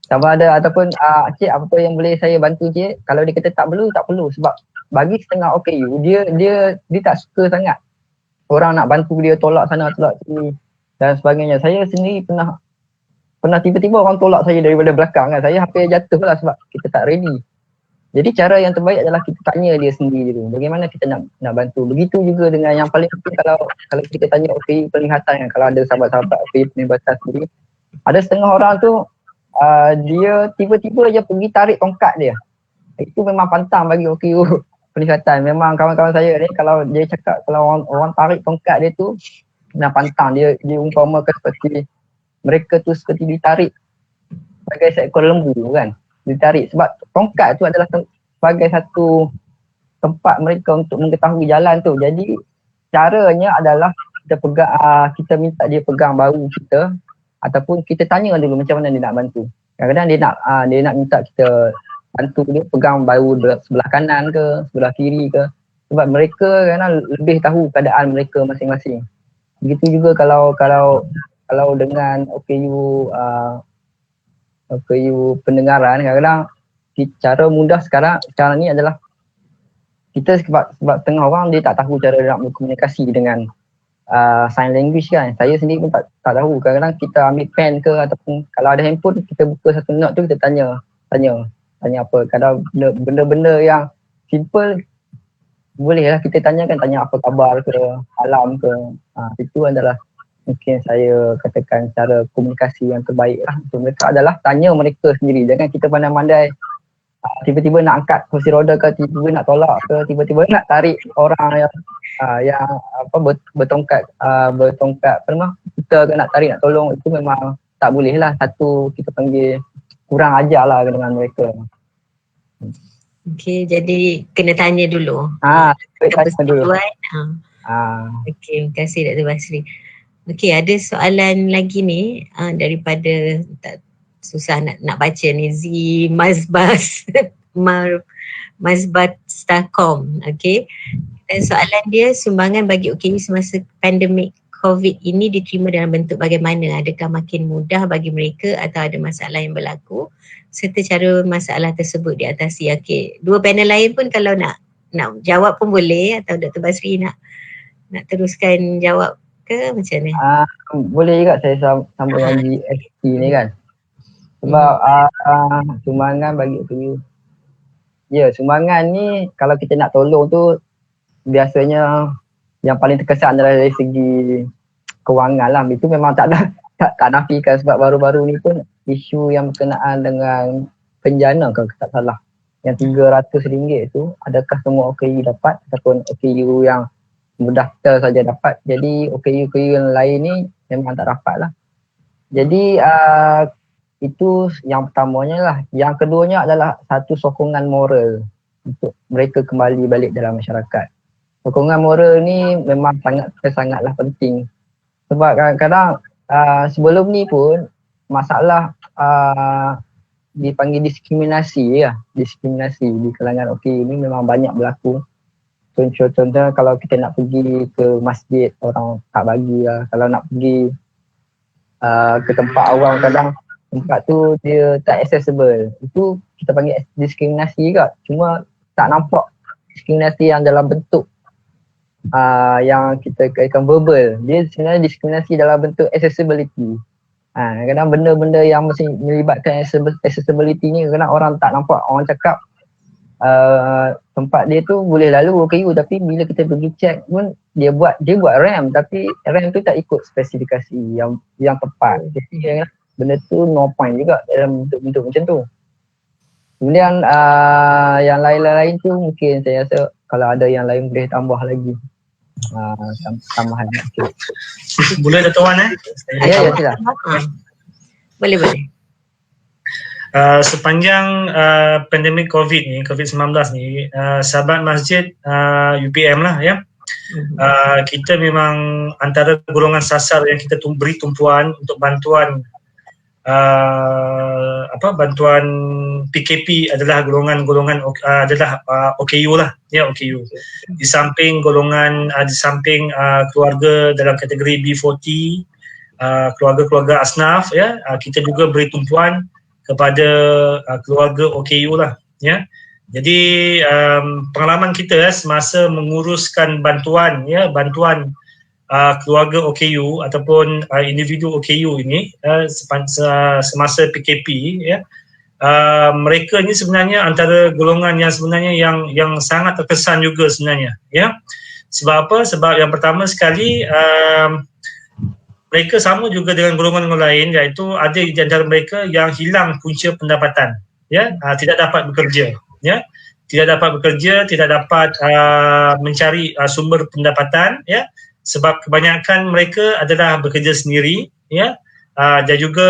Sama ada ataupun cik, apa yang boleh saya bantu cik? Kalau dia kata tak perlu sebab bagi setengah OKU dia tak suka sangat orang nak bantu dia tolak sana tolak sini dan sebagainya. Saya sendiri pernah tiba-tiba orang tolak saya daripada belakang kan. Saya hampir jatuh lah sebab kita tak ready. Jadi cara yang terbaik adalah kita tanya dia sendiri dulu. Bagaimana kita nak bantu. Begitu juga dengan yang paling penting kalau kita tanya OKU penglihatan kan. Kalau ada sahabat-sahabat OKU penglihatan sendiri. Ada setengah orang tu dia tiba-tiba je pergi tarik tongkat dia. Itu memang pantang bagi OKU penglihatan. Memang kawan-kawan saya ni kalau dia cakap kalau orang tarik tongkat dia tu kena pantang. Dia umpamakan seperti mereka tu seperti ditarik sebagai seekor lembu kan. Ditarik sebab tongkat tu adalah sebagai satu tempat mereka untuk mengetahui jalan tu. Jadi caranya adalah kita minta dia pegang bahu kita ataupun kita tanya dulu macam mana dia nak bantu. Kadang-kadang dia nak minta kita bantu dia pegang bahu sebelah kanan ke, sebelah kiri ke. Sebab mereka kadang lebih tahu keadaan mereka masing-masing. Begitu juga kalau dengan OKU pendengaran, kadang-kadang cara mudah sekarang ni adalah kita sebab tengah orang dia tak tahu cara nak berkomunikasi dengan sign language kan. Saya sendiri pun tak tahu. Kadang-kadang kita ambil pen ke ataupun kalau ada handphone kita buka satu note tu kita tanya apa. Kadang benda-benda yang simple bolehlah kita tanya apa khabar ke, alam ke. Itu adalah mungkin saya katakan cara komunikasi yang terbaik lah untuk mereka adalah tanya mereka sendiri. Jangan kita pandai-pandai tiba-tiba nak angkat kursi roda ke, tiba-tiba nak tolak ke, tiba-tiba nak tarik orang yang bertongkat kita ke nak tarik nak tolong. Itu memang tak boleh lah. Satu kita panggil kurang ajar lah dengan mereka. Okey, jadi kena tanya dulu. Tanya dulu. Okey, terima kasih Dr. Basri. Okey, ada soalan lagi ni daripada susah nak baca ni, Mazbat.com. Okey. Dan soalan dia, sumbangan bagi OKU semasa pandemik COVID ini diterima dalam bentuk bagaimana? Adakah makin mudah bagi mereka atau ada masalah yang berlaku? Serta cara masalah tersebut diatasi. Okey, dua panel lain pun kalau nak jawab pun boleh, atau Dr. Basri nak teruskan jawab ke macam ni? Boleh juga saya sambung dengan GST ni kan. Sebab sumbangan bagi OKU. Ya, sumbangan ni kalau kita nak tolong tu biasanya yang paling terkesan adalah dari segi kewangan lah. Itu memang tak nafikan sebab baru-baru ni pun isu yang berkenaan dengan penjana kalau tak salah. Yang RM300 tu adakah semua OKU dapat ataupun OKU yang berdaftar saja dapat. Jadi OKU yang lain ni memang tak dapat lah. Jadi itu yang pertamanya lah. Yang keduanya adalah satu sokongan moral untuk mereka kembali balik dalam masyarakat. Sokongan moral ni memang sangatlah penting. Sebab kadang-kadang sebelum ni pun masalah dipanggil diskriminasi di kalangan OKU ni memang banyak berlaku. Contoh-contoh kalau kita nak pergi ke masjid orang tak bagi lah. Kalau nak pergi ke tempat awam kadang tempat tu dia tak accessible. Itu kita panggil diskriminasi juga. Cuma tak nampak diskriminasi yang dalam bentuk yang kita kaitkan verbal. Dia sebenarnya diskriminasi dalam bentuk accessibility. Kadang-kadang benda-benda yang mesti melibatkan accessibility ni kadang orang tak nampak. Orang cakap tempat dia tu boleh lalu OKU tapi bila kita pergi check pun dia buat RAM tapi RAM tu tak ikut spesifikasi yang tepat. Jadi benda tu no point juga dalam bentuk macam tu. Kemudian yang lain-lain tu mungkin saya rasa kalau ada yang lain boleh tambah lagi tambahan. Boleh Dr. Wan Ya, sila. Boleh. Sepanjang pandemik COVID-19 ni, sahabat masjid UPM lah ya. Kita memang antara golongan sasar yang kita beri tumpuan untuk bantuan bantuan PKP adalah golongan adalah OKU lah ya, OKU. Di samping keluarga dalam kategori B40, keluarga-keluarga asnaf ya, kita juga beri tumpuan kepada keluarga OKU lah ya. Jadi pengalaman kita semasa menguruskan bantuan keluarga OKU ataupun individu OKU ini semasa PKP ya, mereka ni sebenarnya antara golongan yang sebenarnya yang sangat terkesan juga sebenarnya ya. Sebab apa? Sebab yang pertama sekali mereka sama juga dengan golongan lain, iaitu ada di antara mereka yang hilang punca pendapatan ya, tidak dapat bekerja ya, tidak dapat mencari sumber pendapatan ya. sebab kebanyakan mereka adalah bekerja sendiri, ya, dan juga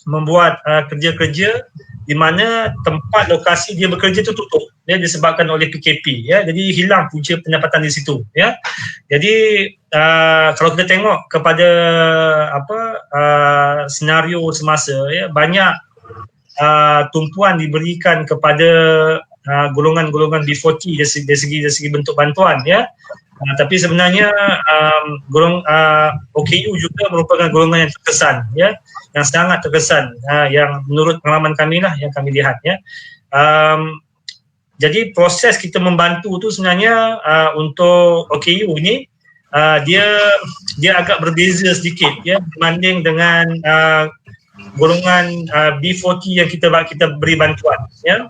membuat kerja-kerja di mana tempat lokasi dia bekerja tu tutup, ya, disebabkan oleh PKP, ya, jadi hilang punca pendapatan di situ, ya. Jadi kalau kita tengok kepada senario semasa, ya, banyak tumpuan diberikan kepada golongan-golongan B40 dari segi bentuk bantuan, ya. Tapi sebenarnya OKU juga merupakan golongan yang terkesan, ya, yang sangat terkesan, yang menurut pengalaman kami lah yang kami lihat, ya. Jadi proses kita membantu tu sebenarnya untuk OKU ni dia agak berbeza sedikit, ya, berbanding dengan golongan B40 yang kita beri bantuan, ya.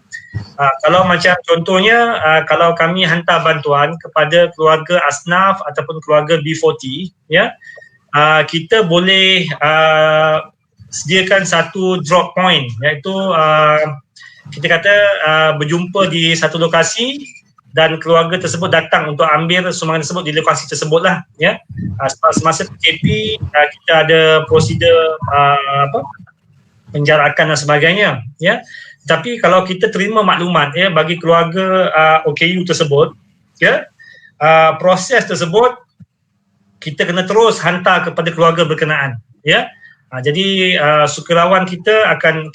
Kalau macam contohnya kalau kami hantar bantuan kepada keluarga asnaf ataupun keluarga B40, ya, kita boleh sediakan satu drop point, iaitu kita kata berjumpa di satu lokasi dan keluarga tersebut datang untuk ambil sumbangan tersebut di lokasi tersebut lah, ya. Semasa PKP kita ada prosedur penjarakan dan sebagainya, ya. Tapi kalau kita terima maklumat, ya, bagi keluarga OKU tersebut, ya, proses tersebut kita kena terus hantar kepada keluarga berkenaan, ya. Jadi sukarelawan kita akan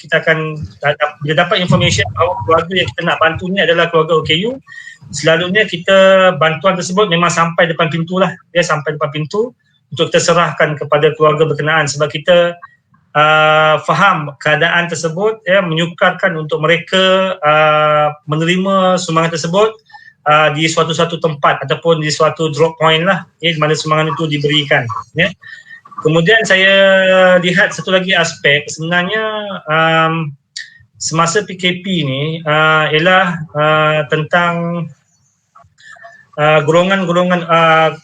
bila dapat information bahawa keluarga yang kita nak bantu ni adalah keluarga OKU, selalunya kita bantuan tersebut memang sampai depan pintu lah, ya, sampai depan pintu untuk kita serahkan kepada keluarga berkenaan, sebab kita faham keadaan tersebut, ya, menyukarkan untuk mereka menerima sumbangan tersebut di suatu tempat ataupun di suatu drop point lah, ya, di mana sumbangan itu diberikan, ya. Kemudian saya lihat satu lagi aspek sebenarnya semasa PKP ni ialah tentang golongan-golongan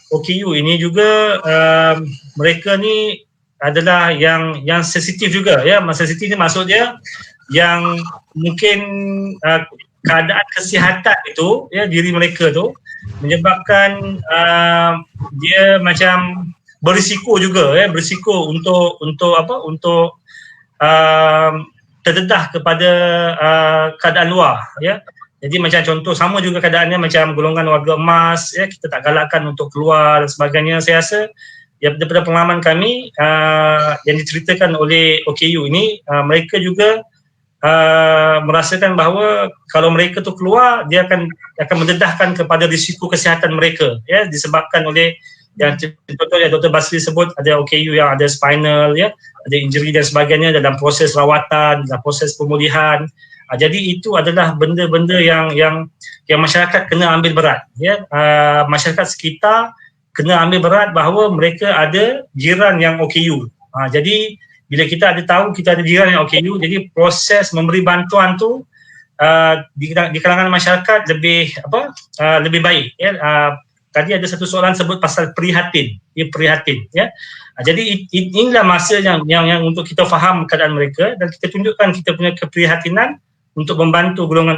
OKU ini juga mereka ni adalah yang sensitif juga, ya. Sensitif ni maksud dia yang mungkin keadaan kesihatan itu, ya, diri mereka tu menyebabkan dia macam berisiko juga, ya, berisiko untuk terdedah kepada keadaan luar, ya. Jadi macam contoh sama juga keadaannya macam golongan warga emas, ya, kita tak galakkan untuk keluar dan sebagainya. Saya rasa ya, daripada pengalaman kami yang diceritakan oleh OKU ini, mereka juga merasakan bahawa kalau mereka tu keluar, dia akan mendedahkan kepada risiko kesihatan mereka, ya, disebabkan oleh yang contohnya Dr. Basri sebut ada OKU yang ada spinal, ya, ada injury dan sebagainya dalam proses rawatan, dalam proses pemulihan. Jadi itu adalah benda-benda yang masyarakat kena ambil berat, ya. Masyarakat sekitar kena ambil berat bahawa mereka ada jiran yang OKU. Jadi bila kita ada tahu kita ada jiran yang OKU, jadi proses memberi bantuan tu di kalangan masyarakat lebih baik, ya. Tadi ada satu soalan sebut pasal prihatin, ya, ya. Jadi inilah masa yang untuk kita faham keadaan mereka dan kita tunjukkan kita punya keprihatinan untuk membantu golongan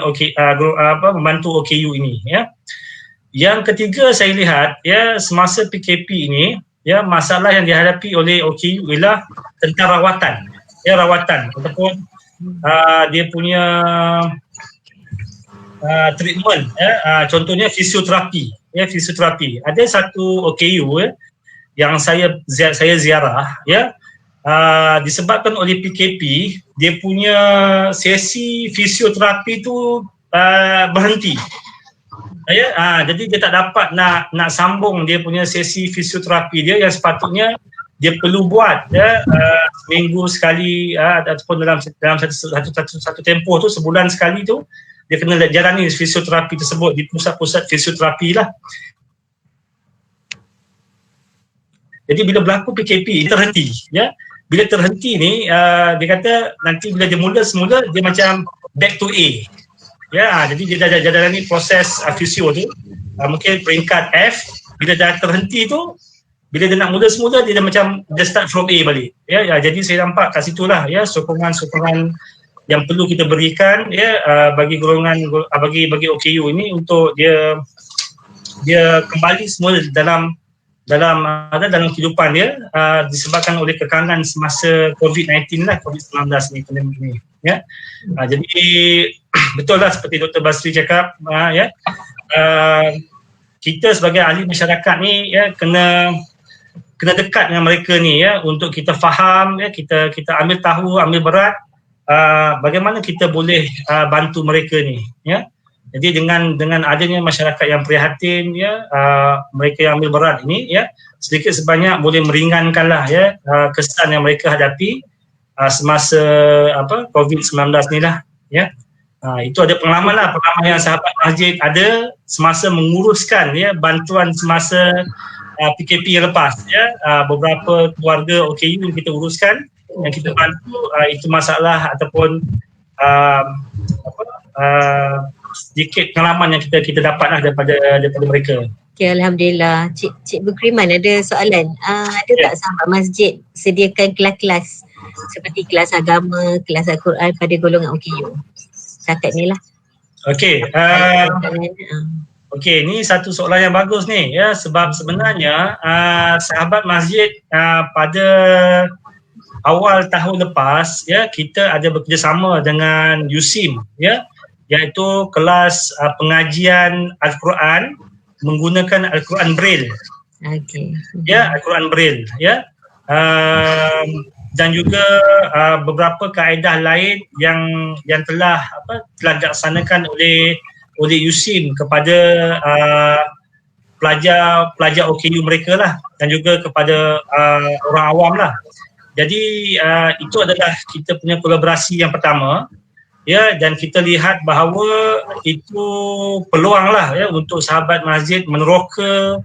membantu OKU ini, ya. Yang ketiga saya lihat, ya, semasa PKP ini, ya, masalah yang dihadapi oleh OKU ialah tentang rawatan, ya, rawatan ataupun dia punya treatment, ya, contohnya fisioterapi, ya, fisioterapi. Ada satu OKU, ya, yang saya ziarah, ya, disebabkan oleh PKP, dia punya sesi fisioterapi tu berhenti, ya. Jadi dia tak dapat nak sambung dia punya sesi fisioterapi dia yang sepatutnya dia perlu buat, ya, seminggu sekali, ataupun dalam satu tempoh tu sebulan sekali tu dia kena jalani fisioterapi tersebut di pusat-pusat fisioterapi lah. Jadi bila berlaku PKP terhenti, ya. Bila terhenti ni dia kata nanti bila dia mula semula dia macam back to A, ya. Jadi dia dah jalani proses fisio tu mungkin peringkat F. Bila dah terhenti tu, bila dia nak mula semula dia dah macam dia start from A balik, ya. Jadi saya nampak kat situlah, ya, sokongan yang perlu kita berikan, ya, bagi golongan bagi OKU ini untuk dia dia kembali semula dalam kehidupan dia disebabkan oleh kekangan semasa COVID-19 lah, COVID-19 ni, pandemik ni, ya. Jadi betul lah seperti Dr. Basri cakap, ya, kita sebagai ahli masyarakat ni, ya, kena dekat dengan mereka ni, ya, untuk kita faham, ya, kita ambil tahu, ambil berat bagaimana kita boleh bantu mereka ni, ya. Jadi dengan adanya masyarakat yang prihatin, ya, mereka yang ambil berat ini, ya, sedikit sebanyak boleh meringankanlah, ya, kesan yang mereka hadapi semasa COVID-19 ni lah, ya. Itu ada pengalaman yang sahabat masjid ada semasa menguruskan, ya, bantuan semasa PKP yang lepas, ya. Beberapa keluarga OKU yang kita uruskan, yang kita bantu, itu masalah ataupun sedikit pengalaman yang kita dapat lah daripada mereka. Okay, Alhamdulillah. Cik Bukriman ada soalan. Ada tak sahabat masjid sediakan kelas-kelas seperti kelas agama, kelas Al-Quran pada golongan OKU? Setakat ni lah. Okey. Okey, ni satu soalan yang bagus ni, ya, sebab sebenarnya sahabat masjid pada awal tahun lepas, ya, kita ada bekerjasama dengan USIM, ya, iaitu kelas pengajian Al-Quran menggunakan Al-Quran Braille. Okey. Ya, Al-Quran Braille, ya. Dan juga beberapa kaedah lain yang telah dilaksanakan oleh USIM kepada pelajar OKU mereka lah, dan juga kepada orang awam lah. Jadi itu adalah kita punya kolaborasi yang pertama, ya, dan kita lihat bahawa itu peluang lah, ya, untuk sahabat masjid meneroka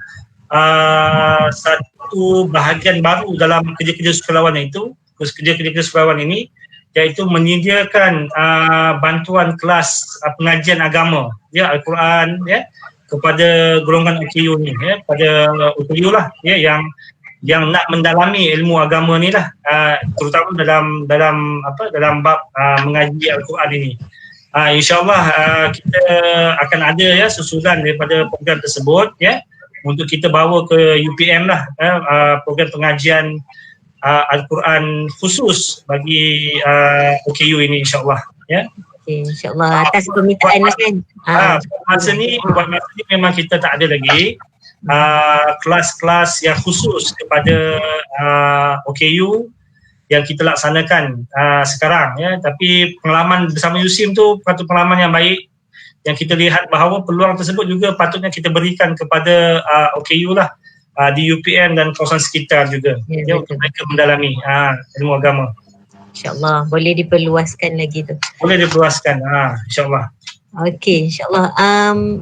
satu bahagian baru dalam kerja-kerja sukarelawan itu, kerja-kerja sukarelawan ini, iaitu menyediakan bantuan kelas pengajian agama, ya, Al-Quran, ya, kepada golongan OKU ni, ya, pada OKU lah, ya, yang nak mendalami ilmu agama ni lah, terutama dalam bab mengaji Al-Quran ini. InsyaAllah kita akan ada, ya, susulan daripada program tersebut, ya, untuk kita bawa ke UPM lah, program pengajian Al-Quran khusus bagi OKU ini, insyaAllah, ya. Okay, insyaAllah atas permintaan lah kan. Buat masa ni memang kita tak ada lagi kelas-kelas yang khusus kepada OKU yang kita laksanakan sekarang, ya. Tapi pengalaman bersama USIM tu patut pengalaman yang baik, yang kita lihat bahawa peluang tersebut juga patutnya kita berikan kepada OKU lah, di UPM dan kawasan sekitar juga, ya, untuk mereka mendalami ilmu agama. InsyaAllah boleh diperluaskan lagi tu. Boleh diperluaskan, insyaAllah. Okey, insyaAllah.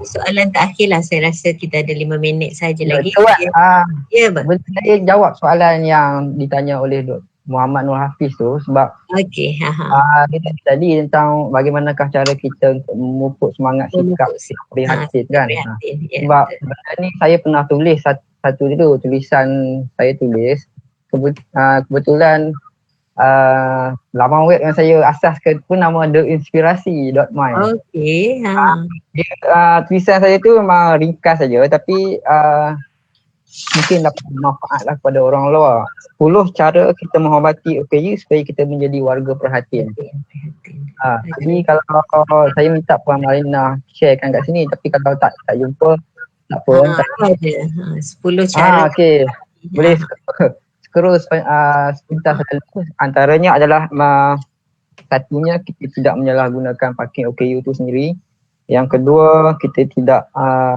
Soalan terakhir lah, saya rasa kita ada 5 minit saja lagi. Ya, saya jawab soalan yang ditanya oleh Dr. Muhammad Nur Hafiz tu, sebab okey, dia tadi tentang bagaimanakah cara kita untuk memupuk semangat sikap prihatin kan. Sebab benda ni saya pernah tulis satu tu, tulisan saya tulis. Kebetulan laman web yang saya asaskan pun nama theinspirasi.my. Okey. Tulisan saya tu memang ringkas saja, tapi mungkin dapat manfaat lah kepada orang luar. 10 cara kita menghormati OKU supaya kita menjadi warga perhatian. Jadi kalau saya minta Puan Marina sharekan kat sini, tapi kalau tak jumpa, tak apa. Ada 10 cara. Okey. Boleh scroll sepintas. Antaranya adalah satunya, kita tidak menyalahgunakan parking OKU itu sendiri. Yang kedua, kita tidak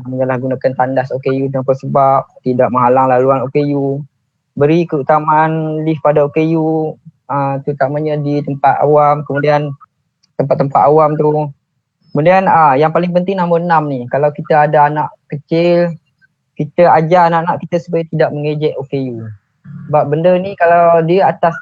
menyalahgunakan tandas OKU tanpa sebab, tidak menghalang laluan OKU, beri keutamaan lift pada OKU, terutamanya di tempat awam, kemudian tempat-tempat awam tu. Kemudian yang paling penting nombor 6 ni, kalau kita ada anak kecil, kita ajar anak-anak kita supaya tidak mengejek OKU. Sebab benda ni kalau dia atas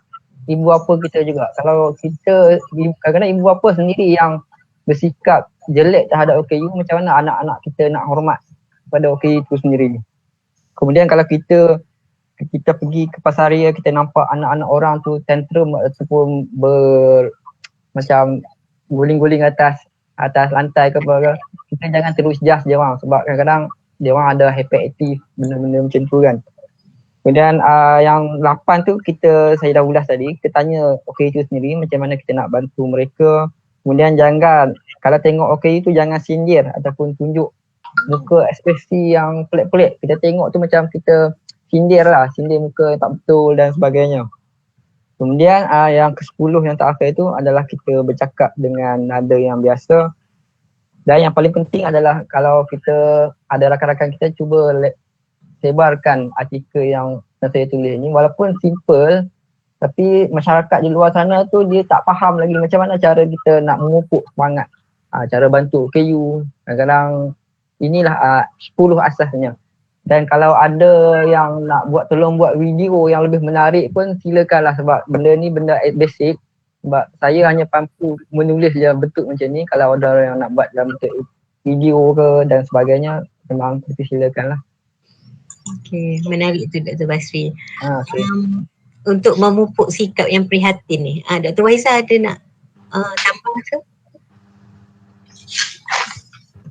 ibu bapa kita juga. Kalau kita, kadang-kadang ibu bapa sendiri yang bersikap jelek terhadap OKU, macam mana anak-anak kita nak hormat pada OKU itu sendiri. Kemudian kalau kita pergi ke pasaria, kita nampak anak-anak orang tu tantrum ataupun macam guling-guling atas lantai ke apa, kita jangan terus jas je bang, sebab kadang-kadang dia orang ada hyperactive, benda-benda macam tu kan. Kemudian yang 8 tu saya dah ulas tadi, kita tanya OKU sendiri macam mana kita nak bantu mereka. Kemudian jangan, kalau tengok OKU tu jangan sindir ataupun tunjuk muka ekspresi yang pelik-pelik. Kita tengok tu macam kita sindir muka tak betul dan sebagainya. Kemudian yang ke-10 yang terakhir itu adalah kita bercakap dengan nada yang biasa. Dan yang paling penting adalah kalau kita ada rakan-rakan kita, cuba sebarkan artikel yang saya tulis ni. Walaupun simple, tapi masyarakat di luar sana tu dia tak faham lagi macam mana cara kita nak memupuk semangat. Cara bantu OKU. Kadang-kadang inilah 10 asasnya. Dan kalau ada yang nak tolong buat video yang lebih menarik pun silakanlah, sebab benda ni benda basic. Sebab saya hanya mampu menulis je bentuk macam ni. Kalau ada yang nak buat dalam bentuk video ke dan sebagainya, memang silakanlah. Okey, menarik tu Dr. Basri. Okay. Untuk memupuk sikap yang prihatin ni, Dr. Waiza ada nak tambah ke?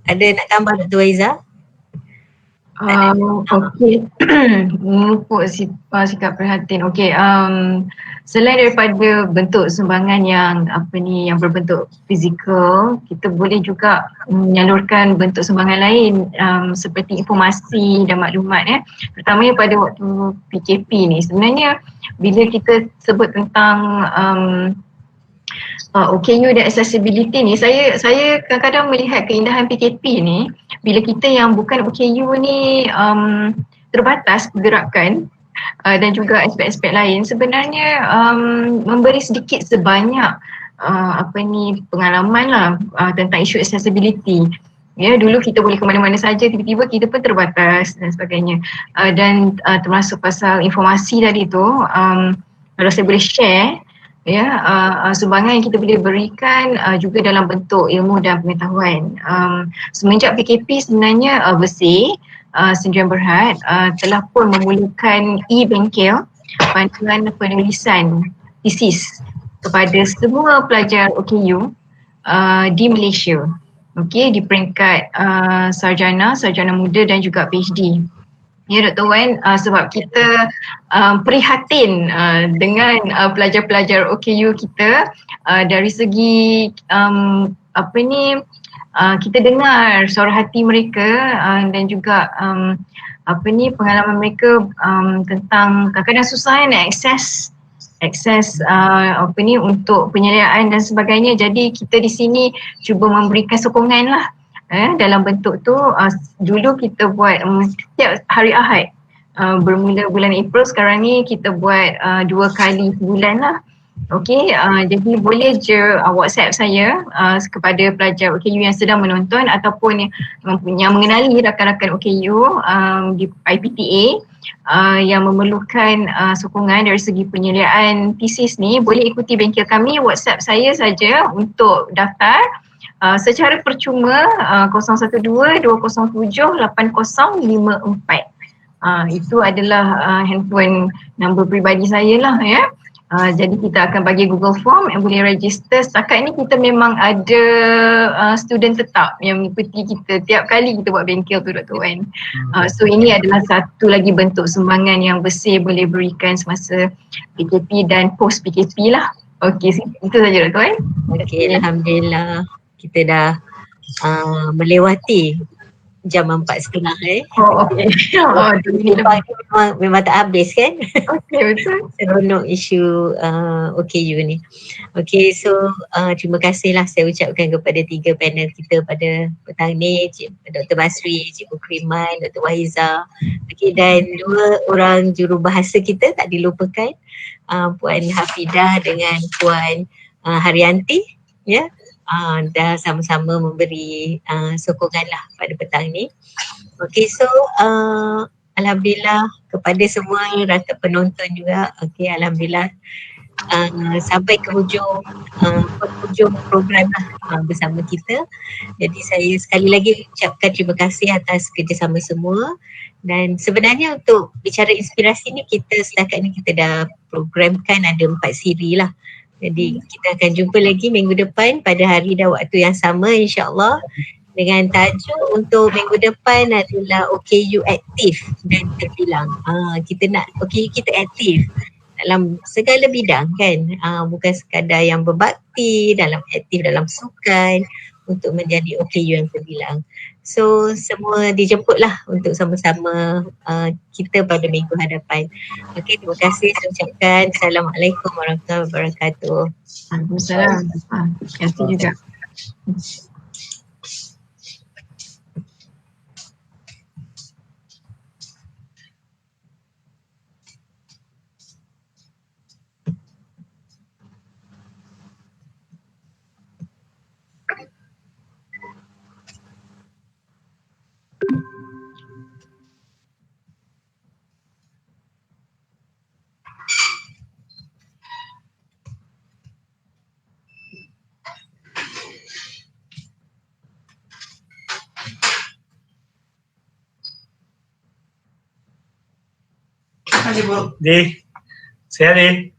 Ada nak tambah Dr. Waiza? Okey, memupuk sikap prihatin. Okey, selain daripada bentuk sumbangan yang yang berbentuk fizikal, kita boleh juga menyalurkan bentuk sumbangan lain seperti informasi dan maklumat terutamanya pada waktu PKP ni. Sebenarnya bila kita sebut tentang OKU dan accessibility ni, saya kadang-kadang melihat keindahan PKP ni bila kita yang bukan OKU ni terbatas pergerakan dan juga aspek-aspek lain, sebenarnya memberi sedikit sebanyak pengalaman lah tentang isu accessibility. Ya, dulu kita boleh ke mana-mana saja, tiba-tiba kita pun terbatas dan sebagainya. Dan termasuk pasal informasi tadi tu, kalau saya boleh share, sumbangan yang kita boleh berikan juga dalam bentuk ilmu dan pengetahuan. Semenjak PKP sebenarnya Bersih Sdn Bhd telah pun memulakan e-bengkel bantuan penulisan tesis kepada semua pelajar OKU di Malaysia. Okey, di peringkat sarjana muda dan juga PhD. Ya Dr. Wan, sebab kita prihatin dengan pelajar-pelajar OKU kita dari segi kita dengar suara hati mereka dan juga pengalaman mereka tentang kadang-kadang susah nak akses untuk penyediaan dan sebagainya. Jadi kita di sini cuba memberikan sokongan lah. Dalam bentuk tu, dulu kita buat setiap hari Ahad, bermula bulan April, sekarang ni kita buat 2 kali sebulan lah. Okey, jadi boleh je WhatsApp saya kepada pelajar OKU yang sedang menonton ataupun yang mengenali rakan-rakan OKU di IPTA yang memerlukan sokongan dari segi penyediaan tesis ni, boleh ikuti bengkel kami. WhatsApp saya saja untuk daftar secara percuma 012-207-8054. Itu adalah handphone number peribadi saya lah ya. Jadi kita akan bagi Google Form yang boleh register. Setakat ni kita memang ada student tetap yang mengikuti kita tiap kali kita buat bengkel tu Dr. Wan. So ini adalah satu lagi bentuk sumbangan yang Bersih boleh berikan semasa PKP dan post PKP lah. Okey, itu saja Dr. Wan. Okey, Alhamdulillah kita dah melewati jam 4.30 Oh okey. memang tak habis kan. Okey, betul. Seronok isu OKU ni. Okey, so terima kasihlah saya ucapkan kepada 3 panel kita pada petang ni, Dr. Basri, Cikgu Kriman, Dr. Waiza. Okey, dan 2 orang jurubahasa kita tak dilupakan, Puan Hafidah dengan Puan Haryanti, ya. Dah sama-sama memberi sokongan lah pada petang ni. Okey, so Alhamdulillah kepada semua rakan penonton juga. Okey, Alhamdulillah sampai ke hujung program lah bersama kita. Jadi saya sekali lagi ucapkan terima kasih atas kerjasama semua. Dan sebenarnya untuk bicara inspirasi ni, kita setakat ni kita dah programkan ada 4 siri lah. Jadi kita akan jumpa lagi minggu depan pada hari dan waktu yang sama, insyaAllah. dengan tajuk untuk minggu depan adalah OKU aktif dan terbilang. Kita nak OKU kita aktif dalam segala bidang kan, bukan sekadar yang berbakti, aktif dalam sukan untuk menjadi OKU yang terbilang. So semua dijemputlah untuk sama-sama kita pada minggu hadapan. Okey, terima kasih saya ucapkan. Assalamualaikum warahmatullahi wabarakatuh. Waalaikumsalam. Terima kasih juga. Di, saya di.